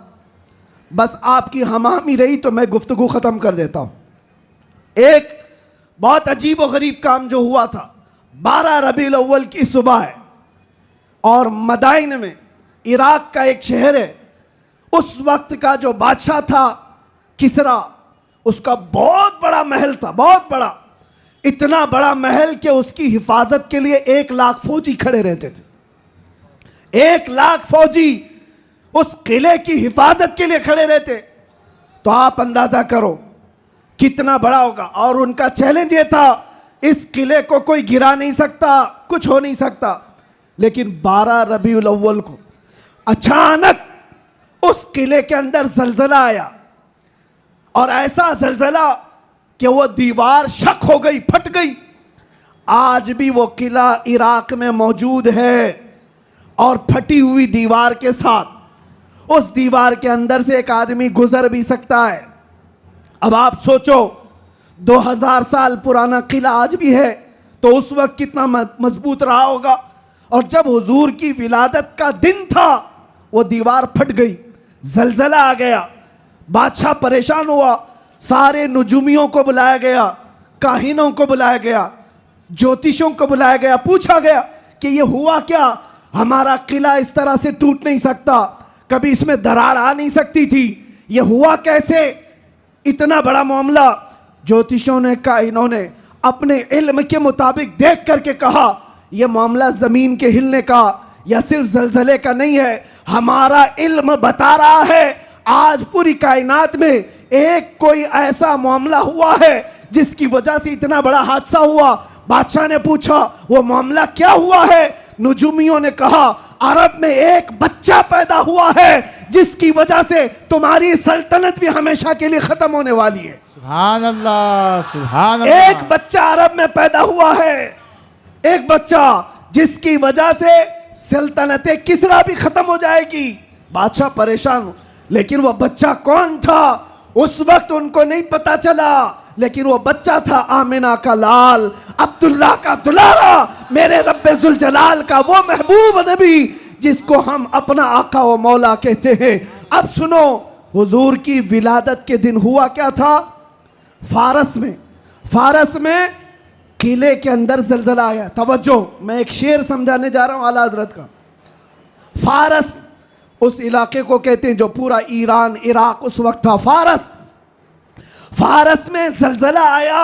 बस आपकी हमामी रही तो मैं गुफ्तगू खत्म कर देता हूं। एक बहुत अजीब व गरीब काम जो हुआ था, 12 रबीउल अव्वल की सुबह है और मदाइन में, इराक का एक शहर है, उस वक्त का जो बादशाह था किसरा, उसका बहुत बड़ा महल था, बहुत बड़ा, इतना बड़ा महल कि उसकी हिफाजत के लिए 1 लाख फौजी खड़े रहते थे। 1 लाख फौजी उस किले की हिफाजत के लिए खड़े रहते, तो आप अंदाजा करो कितना बड़ा होगा। और उनका चैलेंज ये था, इस किले को कोई गिरा नहीं सकता, कुछ हो नहीं सकता। लेकिन 12 रबीउल अव्वल को अचानक उस किले के अंदर जलजला आया, और ऐसा जलजला कि वो दीवार शक हो गई, फट गई। आज भी वो किला इराक में मौजूद है, और फटी हुई दीवार के साथ उस दीवार के अंदर से एक आदमी गुजर भी सकता है। अब आप सोचो, 2000 साल पुराना किला आज भी है, तो उस वक्त कितना मजबूत रहा होगा। और जब हुजूर की विलादत का दिन था, वो दीवार फट गई, जलजला आ गया, बादशाह परेशान हुआ, सारे नुजुमियों को बुलाया गया, काहिनों को बुलाया गया, ज्योतिषों को बुलाया गया, पूछा गया कि ये हुआ क्या, हमारा किला इस तरह से टूट नहीं सकता, कभी इसमें दरार आ नहीं सकती थी, ये हुआ कैसे, इतना बड़ा मामला। ज्योतिषों ने, काहिनों ने अपने इल्म के मुताबिक देख करके कहा, यह मामला जमीन के हिलने का या सिर्फ जलजले का नहीं है, हमारा इल्म बता रहा है आज पूरी कायनात में एक कोई ऐसा मामला हुआ है जिसकी वजह से इतना बड़ा हादसा हुआ। बादशाह ने पूछा वो मामला क्या हुआ है, नुजुमियों ने कहा अरब में एक बच्चा पैदा हुआ है जिसकी वजह से तुम्हारी सल्तनत भी हमेशा के लिए खत्म होने वाली है। सुभान अल्लाह, सुभान अल्लाह। एक बच्चा अरब में पैदा हुआ है, एक बच्चा जिसकी वजह से सल्तनत किसरा भी खत्म हो जाएगी। बादशाह परेशान, लेकिन वो बच्चा कौन था उस वक्त उनको नहीं पता चला, लेकिन वो बच्चा था आमिना का लाल, अब्दुल्ला का दुलारा, मेरे रब्बे जुल जलाल का वो महबूब नबी जिसको हम अपना आका व मौला कहते हैं। अब सुनो, हुजूर की विलादत के दिन हुआ क्या था, फारस में किले के अंदर जलजला आया। तवज्जो, मैं एक शेर समझाने जा रहा हूं आला हजरत का। फारस उस इलाके को कहते हैं जो पूरा ईरान इराक उस वक्त था। फारस में जलजला आया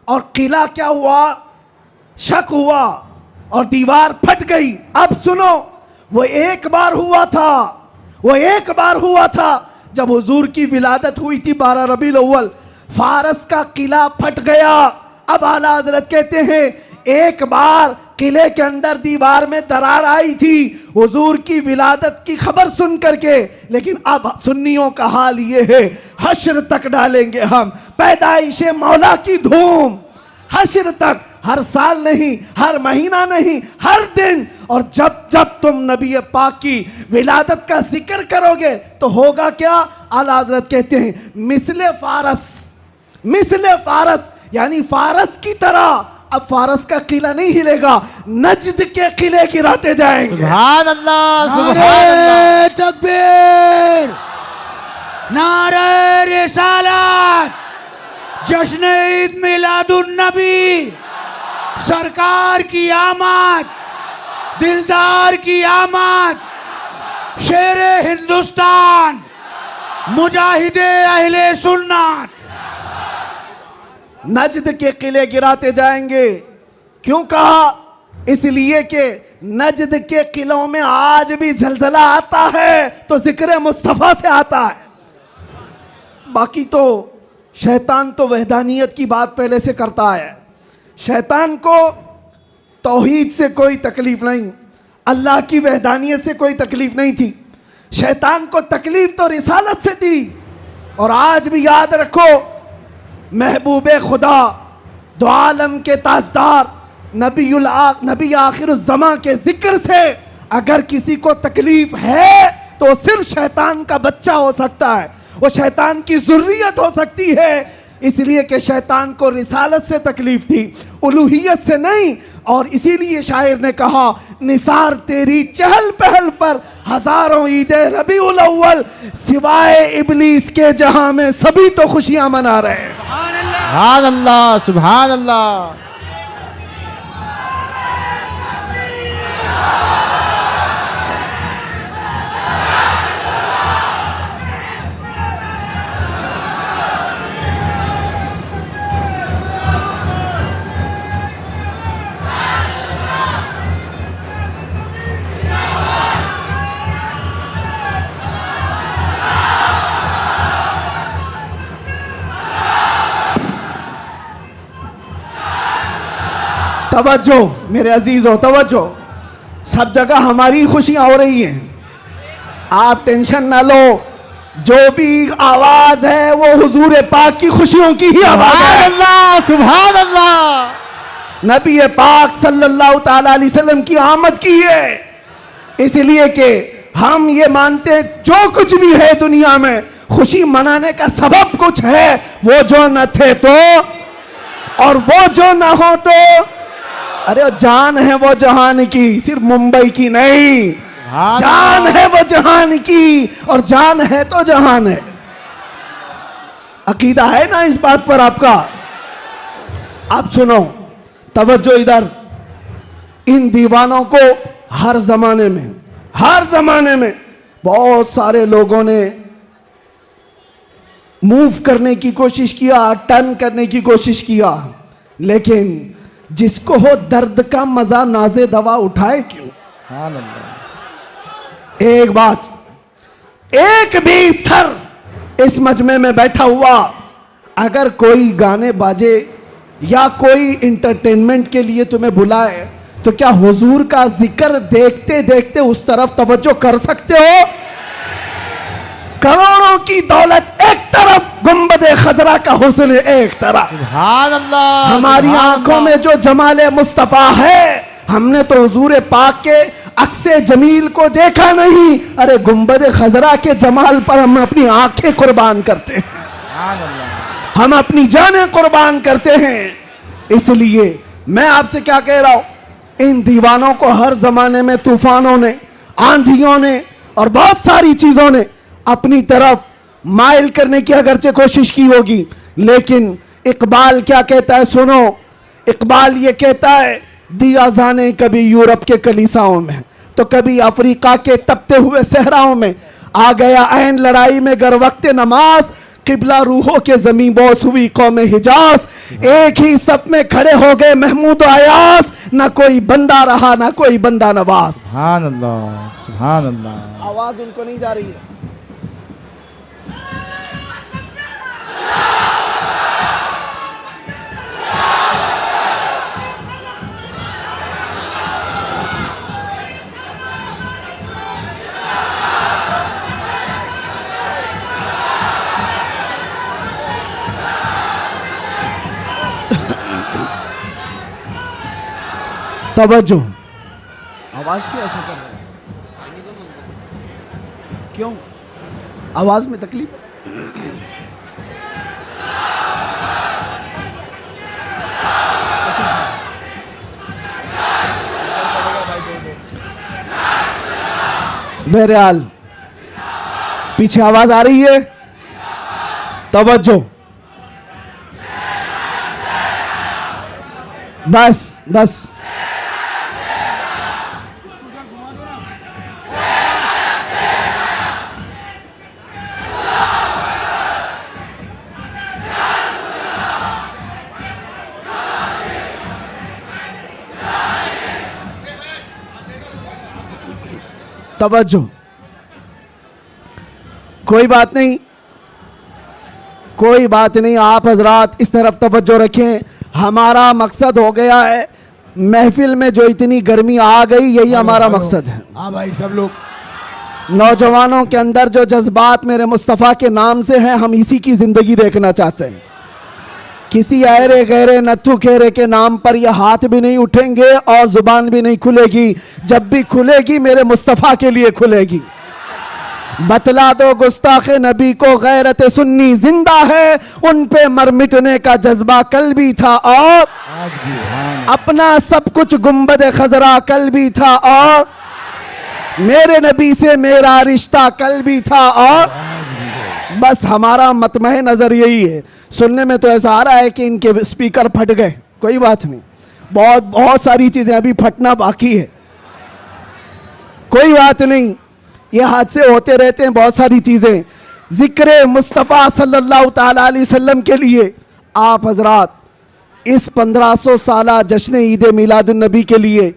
और किला क्या हुआ, शक हुआ और दीवार फट गई। अब सुनो, वो एक बार हुआ था जब हुजूर की विलादत हुई थी 12 रबीउल अव्वल। फारस का किला फट गया। अब आला हजरत कहते हैं एक बार किले के अंदर दीवार में दरार आई थी हुजूर की विलादत की खबर सुन करके, लेकिन अब सुन्नियों का हाल ये है हश्र तक डालेंगे हम पैदाइश मौला की धूम, हश्र तक, हर साल नहीं, हर महीना नहीं, हर दिन। और जब जब तुम नबी पाक की विलादत का जिक्र करोगे तो होगा क्या? आला हजरत कहते हैं मिसले फारस यानी फारस की तरह। अब फारस का किला नहीं हिलेगा, नजद के किले गिराते जाएंगे। सुभान अल्लाह, सुभान नारे तकबीर, नारे रिसालत, जश्न ईद मिलादुन नबी, सरकार की आमद, दिलदार की आमद, शेरे हिंदुस्तान, मुजाहिदे अहले सुन्नत। नजद के किले गिराते जाएंगे। क्यों कहा? इसलिए कि नजद के किलों में आज भी जलजला आता है तो जिक्र मुस्तफा से आता है। बाकी तो शैतान तो वहदानियत की बात पहले से करता है। शैतान को तौहीद से कोई तकलीफ नहीं, अल्लाह की वहदानियत से कोई तकलीफ नहीं थी। शैतान को तकलीफ तो रिसालत से थी। और आज भी याद रखो, महबूबे खुदा, दो आलम के ताजदार, नबी आखिरुज़्ज़मा के जिक्र से अगर किसी को तकलीफ है तो सिर्फ शैतान का बच्चा हो सकता है, वो शैतान की ज़ुर्रियत हो सकती है। इसलिए कि शैतान को रिसालत से तकलीफ थी, उलूहियत से नहीं। और इसीलिए शायर ने कहा, निसार तेरी चहल पहल पर हजारों ईदे रबीउल अव्वल, सिवाय इबलीस के जहां में सभी तो खुशियां मना रहे हैं। सुभान अल्लाह, सुभान अल्लाह। तवज्जो मेरे अजीजों, तवज्जो। सब जगह हमारी खुशियां हो रही हैं, आप टेंशन ना लो। जो भी आवाज है वो हुजूर पाक की खुशियों की ही आवाज सुभान है। अल्लाह, सुभान अल्लाह। नबी पाक सल्लल्लाहु ताला अलैहि वसल्लम की आमद की है। इसलिए कि हम ये मानते हैं जो कुछ भी है दुनिया में खुशी मनाने का सबब कुछ है, वो जो न थे तो और वो जो ना हो तो। अरे जान है वो जहान की, सिर्फ मुंबई की नहीं, जान है वो जहान की, और जान है तो जहान है। अकीदा है ना इस बात पर आपका? आप सुनो, तवज्जो इधर। इन दीवानों को हर जमाने में बहुत सारे लोगों ने मूव करने की कोशिश किया, टर्न करने की कोशिश किया, लेकिन जिसको हो दर्द का मजा नाज़े दवा उठाए क्यों? सुभान अल्लाह। एक बात, एक भी सर इस मजमे में बैठा हुआ अगर कोई गाने बाजे या कोई इंटरटेनमेंट के लिए तुम्हें बुलाए तो क्या हुजूर का जिक्र देखते देखते उस तरफ तवज्जो कर सकते हो? करोड़ों की दौलत एक तरफ, गुंबदे खजरा का हुस्न एक तरफ। सुभान अल्लाह। हमारी सुभान आंखों अल्लाह। में जो जमाले मुस्तफा है, हमने तो हुजूर पाक के अक्से जमील को देखा नहीं। अरे गुंबदे खजरा के जमाल पर हम अपनी आंखें कुर्बान करते हैं, सुभान अल्लाह। हम अपनी जानें कुर्बान करते हैं। इसलिए मैं आपसे क्या कह रहा हूं, इन दीवानों को हर जमाने में तूफानों ने, आंधियों ने और बहुत सारी चीजों ने अपनी तरफ माइल करने की अगरचे कोशिश की होगी, लेकिन इकबाल क्या कहता है सुनो। इकबाल ये कहता है, दिया जाने कभी यूरोप के कलीसाओं में तो कभी अफ्रीका के तपते हुए सहराओं में, आ गया ऐन लड़ाई में गर वक्त नमाज, किबला रूहों के जमीन बोस हुई कौम हिजाज। एक ही सब में खड़े हो गए महमूद अयास, ना कोई बंदा रहा ना कोई बंदा नवाज। सुभान अल्लाह, सुभान अल्लाह। आवाज उनको नहीं जा रही है। तवज्जो। आवाज क्यों ऐसा कर रहे हैं? क्यों आवाज में तकलीफ है? बहरहाल पीछे आवाज आ रही है, तवज्जो। बस बस तवज्जो। कोई बात नहीं, कोई बात नहीं, आप हजरात इस तरफ तवज्जो रखें। हमारा मकसद हो गया है, महफिल में जो इतनी गर्मी आ गई, यही हमारा मकसद है। हाँ भाई, सब लोग नौजवानों के अंदर जो जज्बात मेरे मुस्तफ़ा के नाम से हैं, हम इसी की जिंदगी देखना चाहते हैं। किसी अहरे गहरे नत्थु खेरे के नाम पर यह हाथ भी नहीं उठेंगे और जुबान भी नहीं खुलेगी। जब भी खुलेगी मेरे मुस्तफ़ा के लिए खुलेगी। बतला दो गुस्ताखे नबी को गैरत सुन्नी जिंदा है, उन पे मर मिटने का जज्बा कल भी था और आज भी अपना सब कुछ गुंबद खजरा कल भी था और मेरे नबी से मेरा रिश्ता कल भी था और बस हमारा मतमह नजर यही है। सुनने में तो ऐसा आ रहा है कि इनके स्पीकर फट गए, कोई बात नहीं, बहुत बहुत सारी चीजें अभी फटना बाकी है, कोई बात नहीं, ये हादसे होते रहते हैं, बहुत सारी चीजें। जिक्र मुस्तफ़ा सल्लल्लाहु ताला अलैहि वसल्लम के लिए आप हजरात इस 1500 साला जश्न ईद मिलादुन नबी के लिए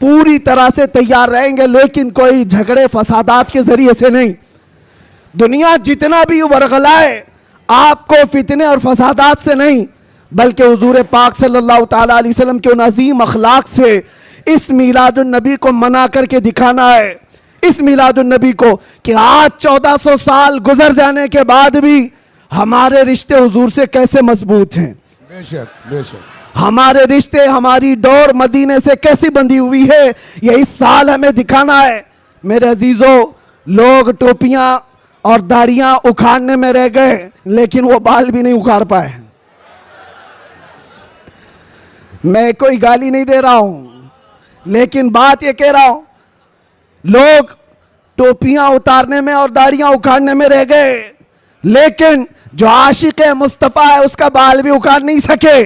पूरी तरह से तैयार रहेंगे, लेकिन कोई झगड़े फसादात के जरिए से नहीं। दुनिया जितना भी वरगलाए, आपको फितने और फसादात से नहीं, बल्कि हुजूर पाक सल्लल्लाहु ताला अलैहि वसल्लम के उन अजीम अखलाक से इस मिलादुन नबी को मना करके दिखाना है। इस मिलादुन नबी को कि आज 1400 साल गुजर जाने के बाद भी हमारे रिश्ते हुजूर से कैसे मजबूत हैं। बेशक बेशक, हमारे रिश्ते, हमारी डोर मदीने से कैसी बंधी हुई है, ये इस साल हमें दिखाना है। मेरे अजीजों, लोग टोपियां और दाढ़ियां उखाड़ने में रह गए, लेकिन वो बाल भी नहीं उखाड़ पाए। मैं कोई गाली नहीं दे रहा हूं, लेकिन बात ये कह रहा हूं, लोग टोपियां उतारने में और दाढ़ियां उखाड़ने में रह गए, लेकिन जो आशिक मुस्तफ़ा है उसका बाल भी उखाड़ नहीं सके।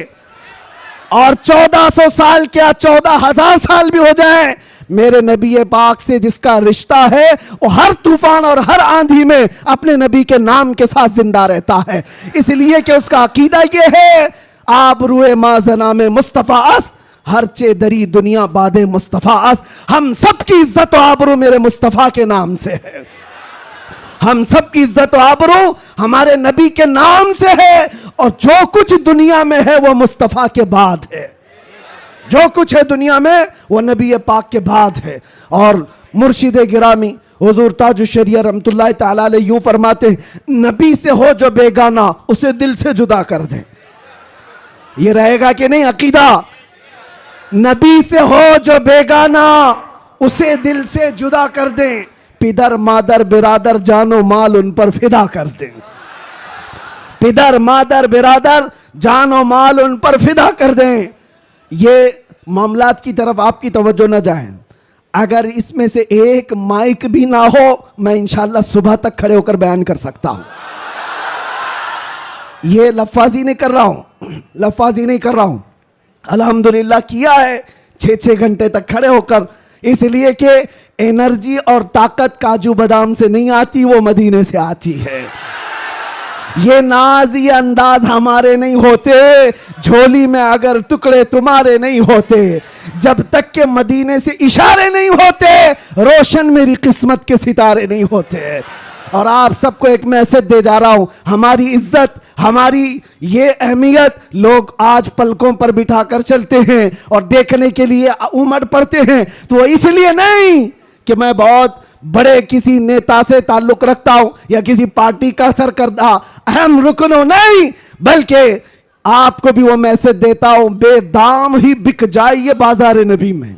और 1400 साल क्या 14,000 साल भी हो जाए, मेरे नबी पाक से जिसका रिश्ता है वो हर तूफान और हर आंधी में अपने नबी के नाम के साथ जिंदा रहता है। इसलिए कि उसका अकीदा ये है, आप रूए माजना में मुस्तफ़ा अस, हर चे दरी दुनिया बादे मुस्तफ़ा अस। हम सब की इज्जत और आबरू मेरे मुस्तफ़ा के नाम से है। हम सब की इज्जत और आबरू हमारे नबी के नाम से है, और जो कुछ दुनिया में है वो मुस्तफ़ा के बाद है। जो कुछ है दुनिया में वो नबी पाक के बाद है। और मुर्शिद गिरामी हुजूर ताजुश शरिया रहमतुल्लाह ताला अलैह यूं फरमाते हैं, नबी से हो जो बेगाना उसे दिल से जुदा कर दे। ये रहेगा कि नहीं अकीदा? नबी से हो जो बेगाना उसे दिल से जुदा कर दें, पिदर मादर बिरादर जानो माल उन पर फिदा कर दें। पिदर मादर बिरादर जानो माल उन पर फिदा कर दें। ये मामलात की तरफ आपकी तवज्जो न जाए। अगर इसमें से एक माइक भी ना हो, मैं इंशाल्लाह सुबह तक खड़े होकर बयान कर सकता हूं। ये लफ्फाजी नहीं कर रहा हूं, लफ्फाजी नहीं कर रहा हूं। अल्हम्दुलिल्लाह किया है 6-6 घंटे तक खड़े होकर, इसलिए कि एनर्जी और ताकत काजू बादाम से नहीं आती, वो मदीने से आती है। ये नाज, ये अंदाज हमारे नहीं होते, झोली में अगर टुकड़े तुम्हारे नहीं होते, जब तक के मदीने से इशारे नहीं होते, रोशन मेरी किस्मत के सितारे नहीं होते। और आप सबको एक मैसेज दे जा रहा हूं, हमारी इज्जत, हमारी ये अहमियत लोग आज पलकों पर बिठाकर चलते हैं और देखने के लिए उमड़ पड़ते हैं। तो वो इसलिए नहीं कि मैं बहुत बड़े किसी नेता से ताल्लुक रखता हूं या किसी पार्टी का सरकर्दा अहम रुकन हो, नहीं, बल्कि आपको भी वो मैसेज देता हूं, बेदाम ही बिक जाइए बाजार नबी में,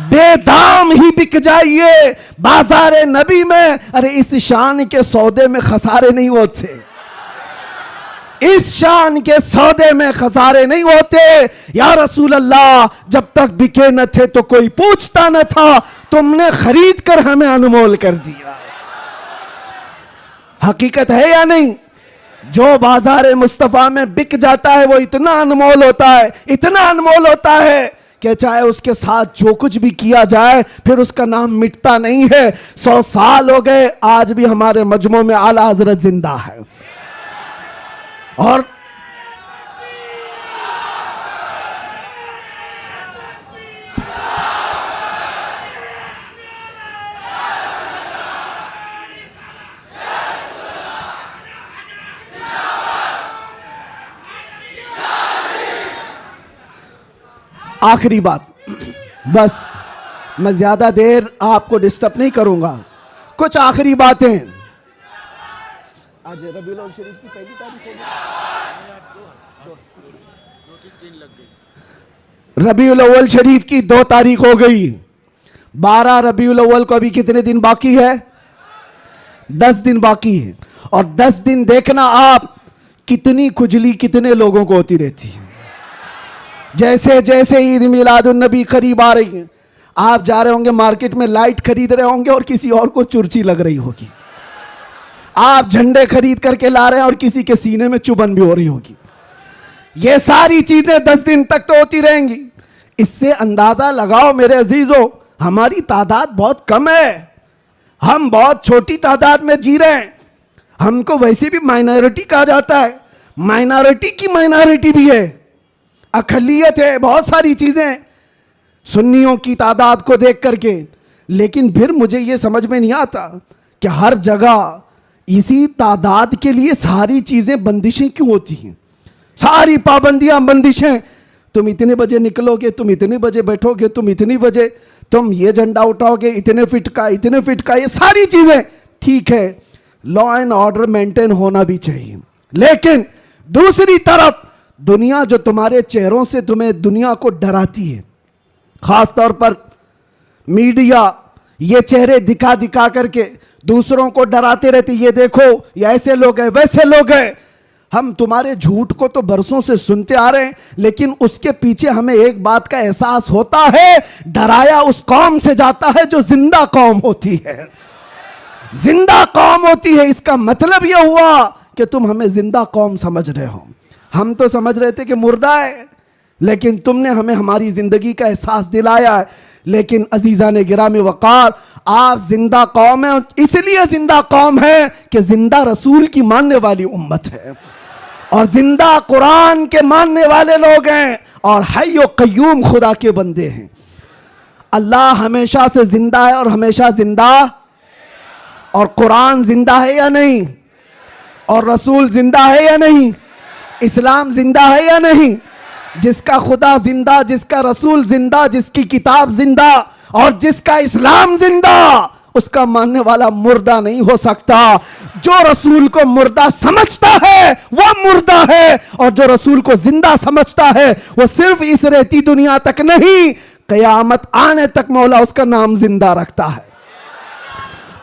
बेदाम ही बिक जाइए बाजार नबी में। अरे इस शान के सौदे में खसारे नहीं होते, इस शान के सौदे में खसारे नहीं होते। या रसूल अल्लाह, जब तक बिके न थे तो कोई पूछता न था, तुमने खरीद कर हमें अनमोल कर दिया। हकीकत है या नहीं? जो बाजार मुस्तफा में बिक जाता है वो इतना अनमोल होता है, इतना अनमोल होता है कि चाहे उसके साथ जो कुछ भी किया जाए फिर उसका नाम मिटता नहीं है। 100 साल हो गए, आज भी हमारे मजमू में आला हजरत जिंदा है। और आखिरी बात, बस मैं ज्यादा देर आपको डिस्टर्ब नहीं करूंगा, कुछ आखिरी बातें। आज रबीउल अव्वल शरीफ की पहली तारीख हो गई, रबीउल अव्वल शरीफ की 2 तारीख हो गई। 12 रबीउल अव्वल को अभी कितने दिन बाकी है? 10 दिन बाकी है। और 10 दिन देखना आप, कितनी खुजली कितने लोगों को होती रहती है। जैसे जैसे ईद मिलादुन नबी करीब आ रही है, आप जा रहे होंगे मार्केट में, लाइट खरीद रहे होंगे और किसी और को चुर्ची लग रही होगी। आप झंडे खरीद करके ला रहे हैं और किसी के सीने में चुभन भी हो रही होगी। ये सारी चीजें 10 दिन तक तो होती रहेंगी। इससे अंदाजा लगाओ मेरे अजीजों, हमारी तादाद बहुत कम है, हम बहुत छोटी तादाद में जी रहे हैं। हमको वैसे भी माइनॉरिटी कहा जाता है, माइनॉरिटी की माइनॉरिटी भी है, अकलियत है, बहुत सारी चीजें सुन्नियों की तादाद को देख करके। लेकिन फिर मुझे यह समझ में नहीं आता कि हर जगह इसी तादाद के लिए सारी चीजें बंदिशें क्यों होती हैं, सारी पाबंदियां बंदिशें। तुम इतने बजे निकलोगे, तुम इतने बजे बैठोगे, तुम इतनी बजे तुम ये झंडा उठाओगे, इतने फिट का, इतने फिट का, ये सारी चीजें ठीक है, लॉ एंड ऑर्डर मेंटेन होना भी चाहिए। लेकिन दूसरी तरफ दुनिया जो तुम्हारे चेहरों से तुम्हें दुनिया को डराती है, खास तौर पर मीडिया ये चेहरे दिखा दिखा करके दूसरों को डराते रहते, ये देखो ये ऐसे लोग हैं, वैसे लोग हैं। हम तुम्हारे झूठ को तो बरसों से सुनते आ रहे हैं, लेकिन उसके पीछे हमें एक बात का एहसास होता है, डराया उस कौम से जाता है जो जिंदा कौम होती है, जिंदा कौम होती है। इसका मतलब यह हुआ कि तुम हमें जिंदा कौम समझ रहे हो, हम तो समझ रहे थे कि मुर्दा है, लेकिन तुमने हमें हमारी जिंदगी का एहसास दिलाया है। लेकिन अजीज़ान गिरामी वक़ार, आप जिंदा कौम है, इसलिए जिंदा कौम है कि जिंदा रसूल की मानने वाली उम्मत है और जिंदा कुरान के मानने वाले लोग हैं और हय्यो कय्यूम खुदा के बंदे हैं। अल्लाह हमेशा से जिंदा है और हमेशा जिंदा, और कुरान जिंदा है या नहीं, और रसूल जिंदा है या नहीं, इस्लाम जिंदा है या नहीं। जिसका खुदा जिंदा, जिसका रसूल जिंदा, जिसकी किताब जिंदा और जिसका इस्लाम जिंदा, उसका मानने वाला मुर्दा नहीं हो सकता। जो रसूल को मुर्दा समझता है वो मुर्दा है, और जो रसूल को जिंदा समझता है वो सिर्फ इस रहती दुनिया तक नहीं, कयामत आने तक मौला उसका नाम जिंदा रखता है।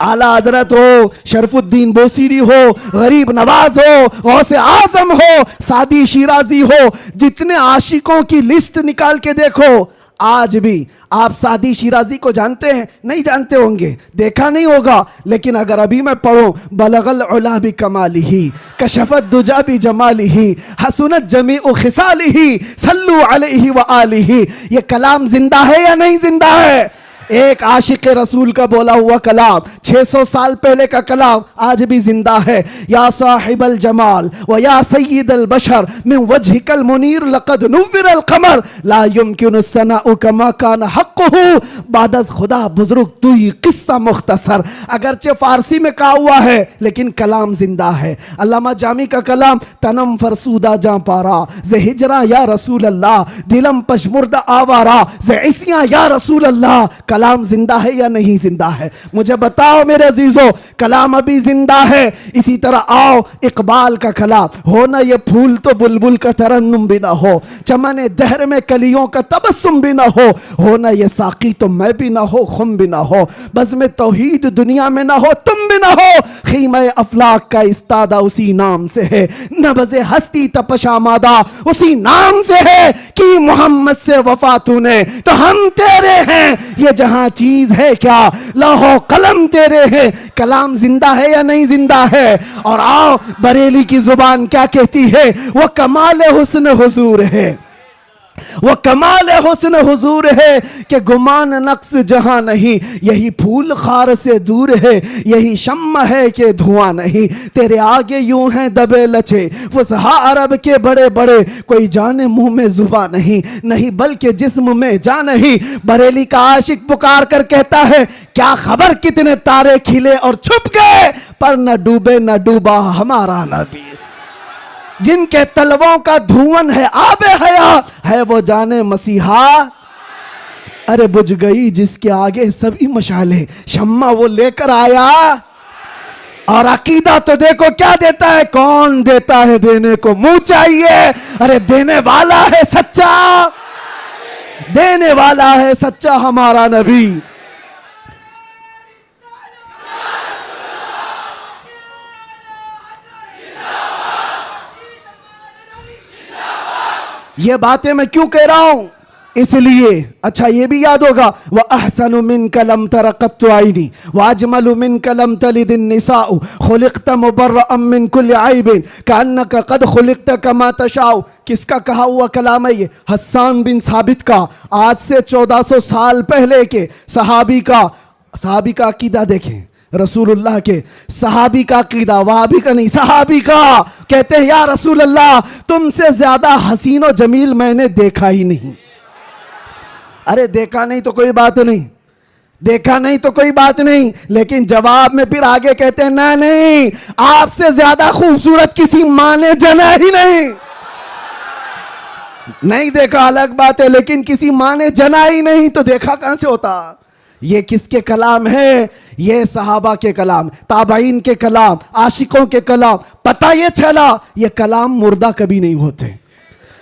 आला हजरत हो, शरफुद्दीन बोसीरी हो, गरीब नवाज हो, गौसे आजम हो, सादी शिराजी हो, जितने आशिकों की लिस्ट निकाल के देखो, आज भी आप सादी शिराजी को जानते हैं? नहीं जानते होंगे, देखा नहीं होगा। लेकिन अगर अभी मैं पढ़ूं, बलगल उला भी कमालिही, कशफत दुजा भी जमालिही, हसनत जमीउ खिसालिही, सल्लु अलैहि व आलिही, ये कलाम जिंदा है या नहीं जिंदा है? एक आशिक रसूल का बोला हुआ कलाम, 600 साल पहले का कलाम आज भी जिंदा है। या साहिबल जमाल व या सय्यिदल बशर मिन वजहिकल मुनीर लक़द नुव्विरल क़मर ला युमकिनु सनाउ कमा कान हक़्क़ुहु बादस खुदा बुजुर्ग तुई किस्सा मुख्तसर। अगरचे फारसी में कहा हुआ है लेकिन कलाम जिंदा है। अल्लामा जामी का कलाम, तनम फरसूदा जा पारा जे हिजरा या रसूल अल्लाह, दिलम पशमुर्दा आवारा जे इसिया या रसूल अल्लाह। कलाम जिंदा है या नहीं जिंदा है? मुझे बताओ मेरे अजीजों, कलाम अभी जिंदा है। इसी तरह आओ इकबाल का कलाम, हो ना ये फूल तो बुलबुल का तरन्नुम भी ना हो, चमन दहर में कलियों का तबस्सुम भी ना हो ना ये साकी तो मैं भी ना हो, खुम भी ना हो, बस में तौहीद दुनिया में ना हो, तुम भी ना हो, खीमे अफलाक का इस्तादा उसी नाम से है, नबज़े हस्ती तपशामादा उसी नाम से है कि मोहम्मद से वफा तूने तो हम तेरे हैं, ये जहां चीज है क्या लौहो कलम तेरे हैं। कलाम जिंदा है या नहीं जिंदा है? और आओ बरेली की जुबान क्या कहती है, वो कमाल हुस्न हुजूर है, वो कमाल हुस्न हुजूर है कि गुमान नक्स जहां नहीं, यही फूल खार से दूर है, यही शम्मा है कि धुआं नहीं, तेरे आगे यूं हैं दबे लचे फुसहा अरब के बड़े बड़े, कोई जाने मुंह में जुबा नहीं, नहीं बल्कि जिस्म में जा नहीं। बरेली का आशिक पुकार कर कहता है, क्या खबर कितने तारे खिले और छुप गए, पर न डूबे न डूबा हमारा नबी, जिनके तलवों का धुवन है आबे हया, है वो जाने मसीहा। अरे बुझ गई जिसके आगे सभी मशाले, शम्मा वो लेकर आया। और अकीदा तो देखो क्या देता है, कौन देता है देने को मुंह चाहिए, अरे देने वाला है सच्चा, देने वाला है सच्चा हमारा नबी। ये बातें मैं क्यों कह रहा हूं, इसलिए अच्छा ये भी याद होगा, वह अहसनु मिन कलम तरक़त आइनी व अजमलु मिन कलम तलिदिन निसाउ खुलिक़त मुबर्रअम मिन कुल्लि आइबिन कअन्नका क़द खुलिक़त कमा तशाउ। किसका कहा हुआ कलाम है ये? हस्सान बिन साबित का, आज से 1400 साल पहले के सहाबी का अकीदा देखें, रसूलुल्लाह के सहाबी का अकीदा, वहाबी का नहीं, सहाबी का। कहते हैं या रसूल अल्लाह तुमसे ज्यादा हसीन और जमील मैंने देखा ही नहीं। अरे देखा नहीं तो कोई बात नहीं, देखा नहीं तो कोई बात नहीं, लेकिन जवाब में फिर आगे कहते हैं ना नहीं, आपसे ज्यादा खूबसूरत किसी मां ने जना ही नहीं। नहीं देखा अलग बात है, लेकिन किसी मां ने जना ही नहीं तो देखा कहां से होता? ये किसके कलाम है? ये सहाबा के कलाम, ताबाइन के कलाम, आशिकों के कलाम। पता ये चला ये कलाम मुर्दा कभी नहीं होते,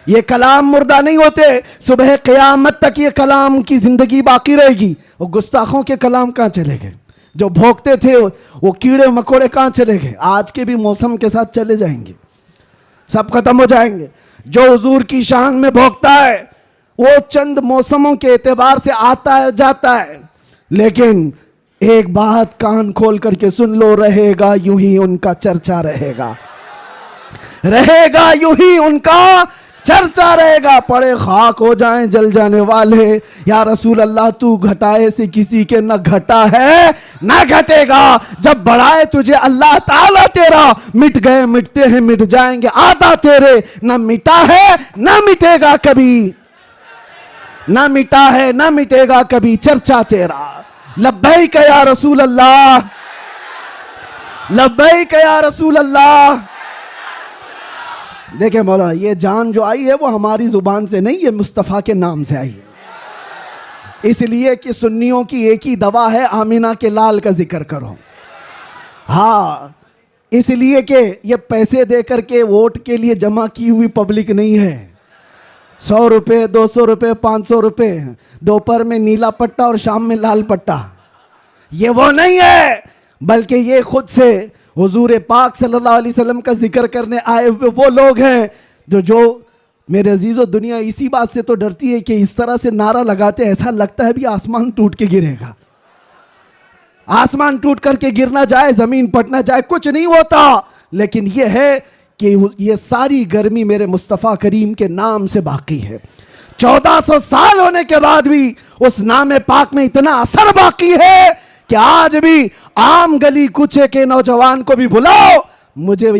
ये कलाम मुर्दा नहीं होते, सुबह क़यामत तक ये कलाम की जिंदगी बाकी रहेगी। और गुस्ताखों के कलाम कहाँ चले गए? जो भोंकते थे वो कीड़े मकोड़े कहाँ चले गए? आज के भी मौसम के साथ चले जाएंगे, सब खत्म हो जाएंगे। जो हुजूर की शान में भोंकता है वो चंद मौसमों के एतबार से आता है जाता है, लेकिन एक बात कान खोल करके सुन लो, रहेगा यूं ही उनका चर्चा रहेगा, रहेगा यूं ही उनका चर्चा रहेगा। पड़े खाक हो जाएं जल जाने वाले, या रसूल अल्लाह तू घटाए से किसी के न घटा है न घटेगा, जब बढ़ाए तुझे अल्लाह ताला तेरा, मिट गए मिटते हैं मिट जाएंगे आदा तेरे, न मिटा है न मिटेगा कभी, न मिटा है न मिटेगा कभी चर्चा तेरा। लब्बैक या रसूल अल्लाह, लब्बैक या रसूल अल्लाह। देखे मौलाना, ये जान जो आई है वो हमारी जुबान से नहीं, ये मुस्तफ़ा के नाम से आई है। इसलिए कि सुन्नियों की एक ही दवा है, आमिना के लाल का जिक्र करो। हाँ, इसलिए कि ये पैसे दे करके वोट के लिए जमा की हुई पब्लिक नहीं है। 100 रुपये 200 रुपये 500 रुपये, दोपहर में नीला पट्टा और शाम में लाल पट्टा, ये वो नहीं है, बल्कि ये खुद से हुजूर पाक सल्लल्लाहु अलैहि वसल्लम का जिक्र करने आए हुए वो लोग हैं जो मेरे अजीज़ों, दुनिया इसी बात से तो डरती है कि इस तरह से नारा लगाते ऐसा लगता है भी आसमान टूट के गिरेगा, आसमान टूट करके गिरना जाए, जमीन पटना जाए, कुछ नहीं होता। लेकिन ये है कि ये सारी गर्मी मेरे मुस्तफ़ा करीम के नाम से बाकी है। 1400 साल होने के बाद भी उस नाम पाक में इतना असर बाकी है कि आज भी आम गली कुचे के नौजवान को भी बुलाओ, मुझे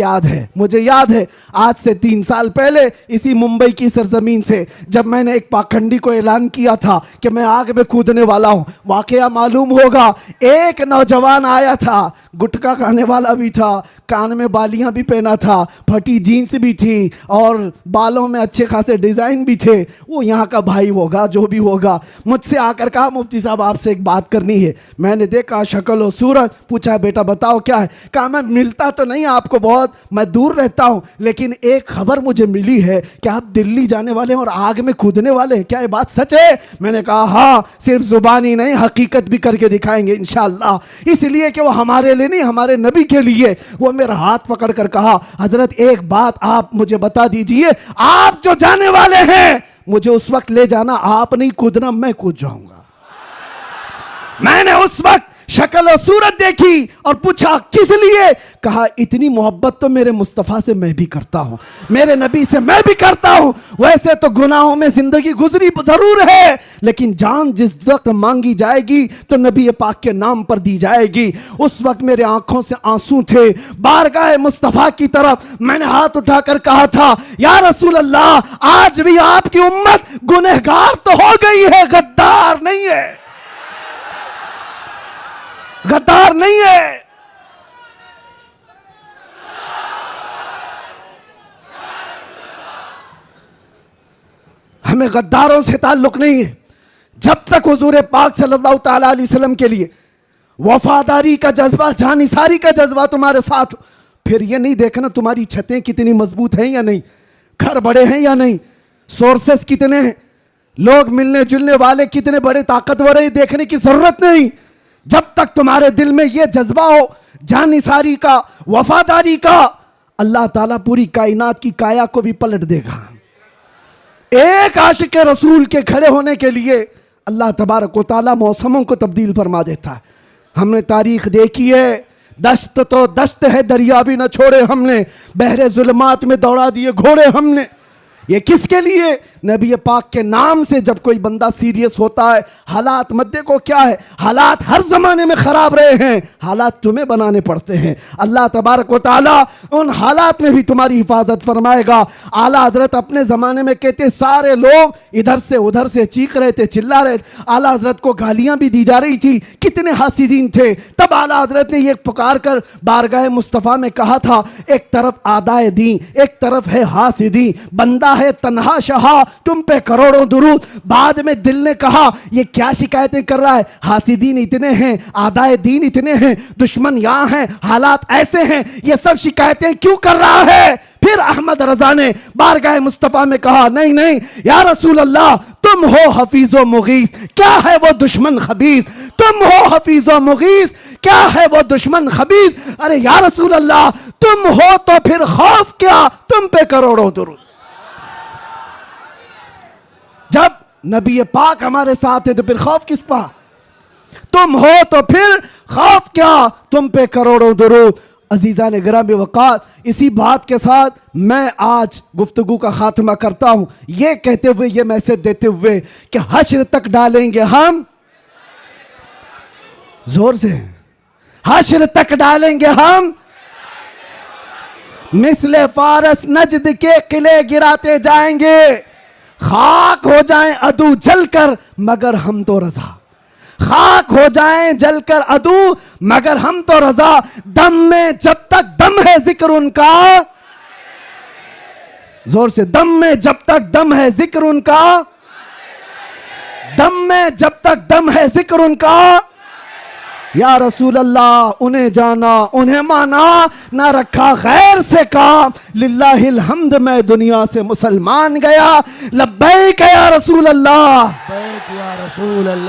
याद है आज से 3 साल पहले इसी मुंबई की सरजमीन से जब मैंने एक पाखंडी को ऐलान किया था कि मैं आग में कूदने वाला हूं। वाकया मालूम होगा, एक नौजवान आया था, गुटखा खाने वाला भी था, कान में बालियां भी पहना था, फटी जीन्स भी थी और बालों में अच्छे खासे डिजाइन भी थे। वो यहाँ का भाई होगा, जो भी होगा। मुझसे आकर कहा मुफ्ती साहब आपसे एक बात करनी है। मैंने देखा शक्ल और सूरत, पूछा बेटा बताओ क्या है। कहा मैं मिलता तो नहीं आपको बहुत, मैं दूर रहता हूं, लेकिन एक खबर मुझे मिली है कि आप दिल्ली जाने वाले हैं और आग में कूदने वाले हैं, क्या ये बात सच है? मैंने कहा हाँ, सिर्फ जुबानी नहीं हकीकत भी करके दिखाएंगे इंशाअल्लाह। इसलिए कि वो हमारे लिए नहीं, हमारे नबी के लिए। वो मेरा हाथ पकड़ कर कहा हजरत एक बात आप मुझे बता दीजिए, आप जो जाने वाले हैं मुझे उस वक्त ले जाना, आप नहीं कूदना, मैं कूद जाऊंगा। मैंने उस वक्त शक्ल और सूरत देखी और पूछा किस लिए? कहा इतनी मोहब्बत तो मेरे मुस्तफ़ा से मैं भी करता हूं, मेरे नबी से मैं भी करता हूं। वैसे तो गुनाहों में जिंदगी गुजरी जरूर है, लेकिन जान जिस वक्त मांगी जाएगी तो नबी पाक के नाम पर दी जाएगी। उस वक्त मेरे आंखों से आंसू थे। बारगाह मुस्तफ़ा की तरफ मैंने हाथ उठाकर कहा था या रसूल अल्लाह, आज भी आपकी उम्मत गुनहगार तो हो गई है, गद्दार नहीं है, गद्दार नहीं है। हमें गद्दारों से ताल्लुक नहीं है। जब तक हुजूर पाक सल्लल्लाहु ताला अलैहि वसल्लम के लिए वफादारी का जज्बा, जानिसारी का जज्बा तुम्हारे साथ, फिर ये नहीं देखना तुम्हारी छतें कितनी मजबूत हैं या नहीं, घर बड़े हैं या नहीं, सोर्सेस कितने हैं, लोग मिलने जुलने वाले कितने बड़े ताकतवर हैं, देखने की जरूरत नहीं। जब तक तुम्हारे दिल में यह जज्बा हो जानिसारी का, वफादारी का, अल्लाह ताला पूरी कायनात की काया को भी पलट देगा। एक आशिक रसूल के खड़े होने के लिए अल्लाह तबारक व तआला मौसमों को तब्दील फरमा देता है। हमने तारीख देखी है, दश्त तो दश्त है, दरिया भी न छोड़े हमने, बहरे जुल्मात में दौड़ा दिए घोड़े हमने। ये किसके लिए? नबी पाक के नाम से जब कोई बंदा सीरियस होता है, हालात मत देखो क्या है, हालात हर जमाने में खराब रहे हैं, हालात तुम्हें बनाने पड़ते हैं। अल्लाह तबारक व तआला उन हालात में भी तुम्हारी हिफाजत फरमाएगा। आला हजरत अपने जमाने में कहते सारे लोग इधर से उधर से चीख रहे थे, चिल्ला रहे थे, आला हजरत को गालियां भी दी जा रही थी, कितने हासिदीन थे। तब आला हजरत ने ये पुकार कर बारगाह मुस्तफ़ा में कहा था, एक तरफ आदाए दी, एक तरफ है हासिदी, बंदा है तन्हा शहा, तुम पे करोड़ों दुरूद। बाद में दिल ने कहा ये क्या शिकायतें कर रहा है, हासिदीन इतने हैं, आदाए दीन इतने हैं, दुश्मन यहां हैं, हालात ऐसे हैं, ये सब शिकायतें क्यों कर रहा है? फिर अहमद रजा ने बारगाह मुस्तफ़ा में कहा नहीं नहीं या रसूल अल्लाह, तुम हो हफीज़ो मुगीस, क्या है वो दुश्मन खबीस, तुम हो हफीज़ो मुगीस, क्या है वो दुश्मन खबीस। अरे या रसूल अल्लाह, तुम हो तो फिर खौफ क्या, तुम पे करोड़ों दुरूद। जब नबी पाक हमारे साथ है तो फिर खौफ किस पा? तुम हो तो फिर खौफ क्या, तुम पे करोड़ों दुरूद। अजीजा ने गिरामी वक़ार, इसी बात के साथ मैं आज गुफ्तगू का खात्मा करता हूं, ये कहते हुए, ये मैसेज देते हुए कि हश्र तक डालेंगे हम, जोर से, हश्र तक डालेंगे हम, मिसले फारस नजद के किले गिराते जाएंगे, खाक हो जाएं अदू जलकर मगर हम तो रजा, खाक हो जाएं जलकर अदू मगर हम तो रजा। दम में जब तक दम है जिक्र उनका, जोर से, दम में जब तक दम है जिक्र उनका, दम में जब तक दम है जिक्र उनका। या रसूल अल्लाह, उन्हें जाना उन्हें माना, ना रखा गैर से काम, लिल्लाहिल हम्द, मैं दुनिया से मुसलमान गया, लब्बैक या रसूल अल्लाह, लब्बैक या रसूल अल्लाह।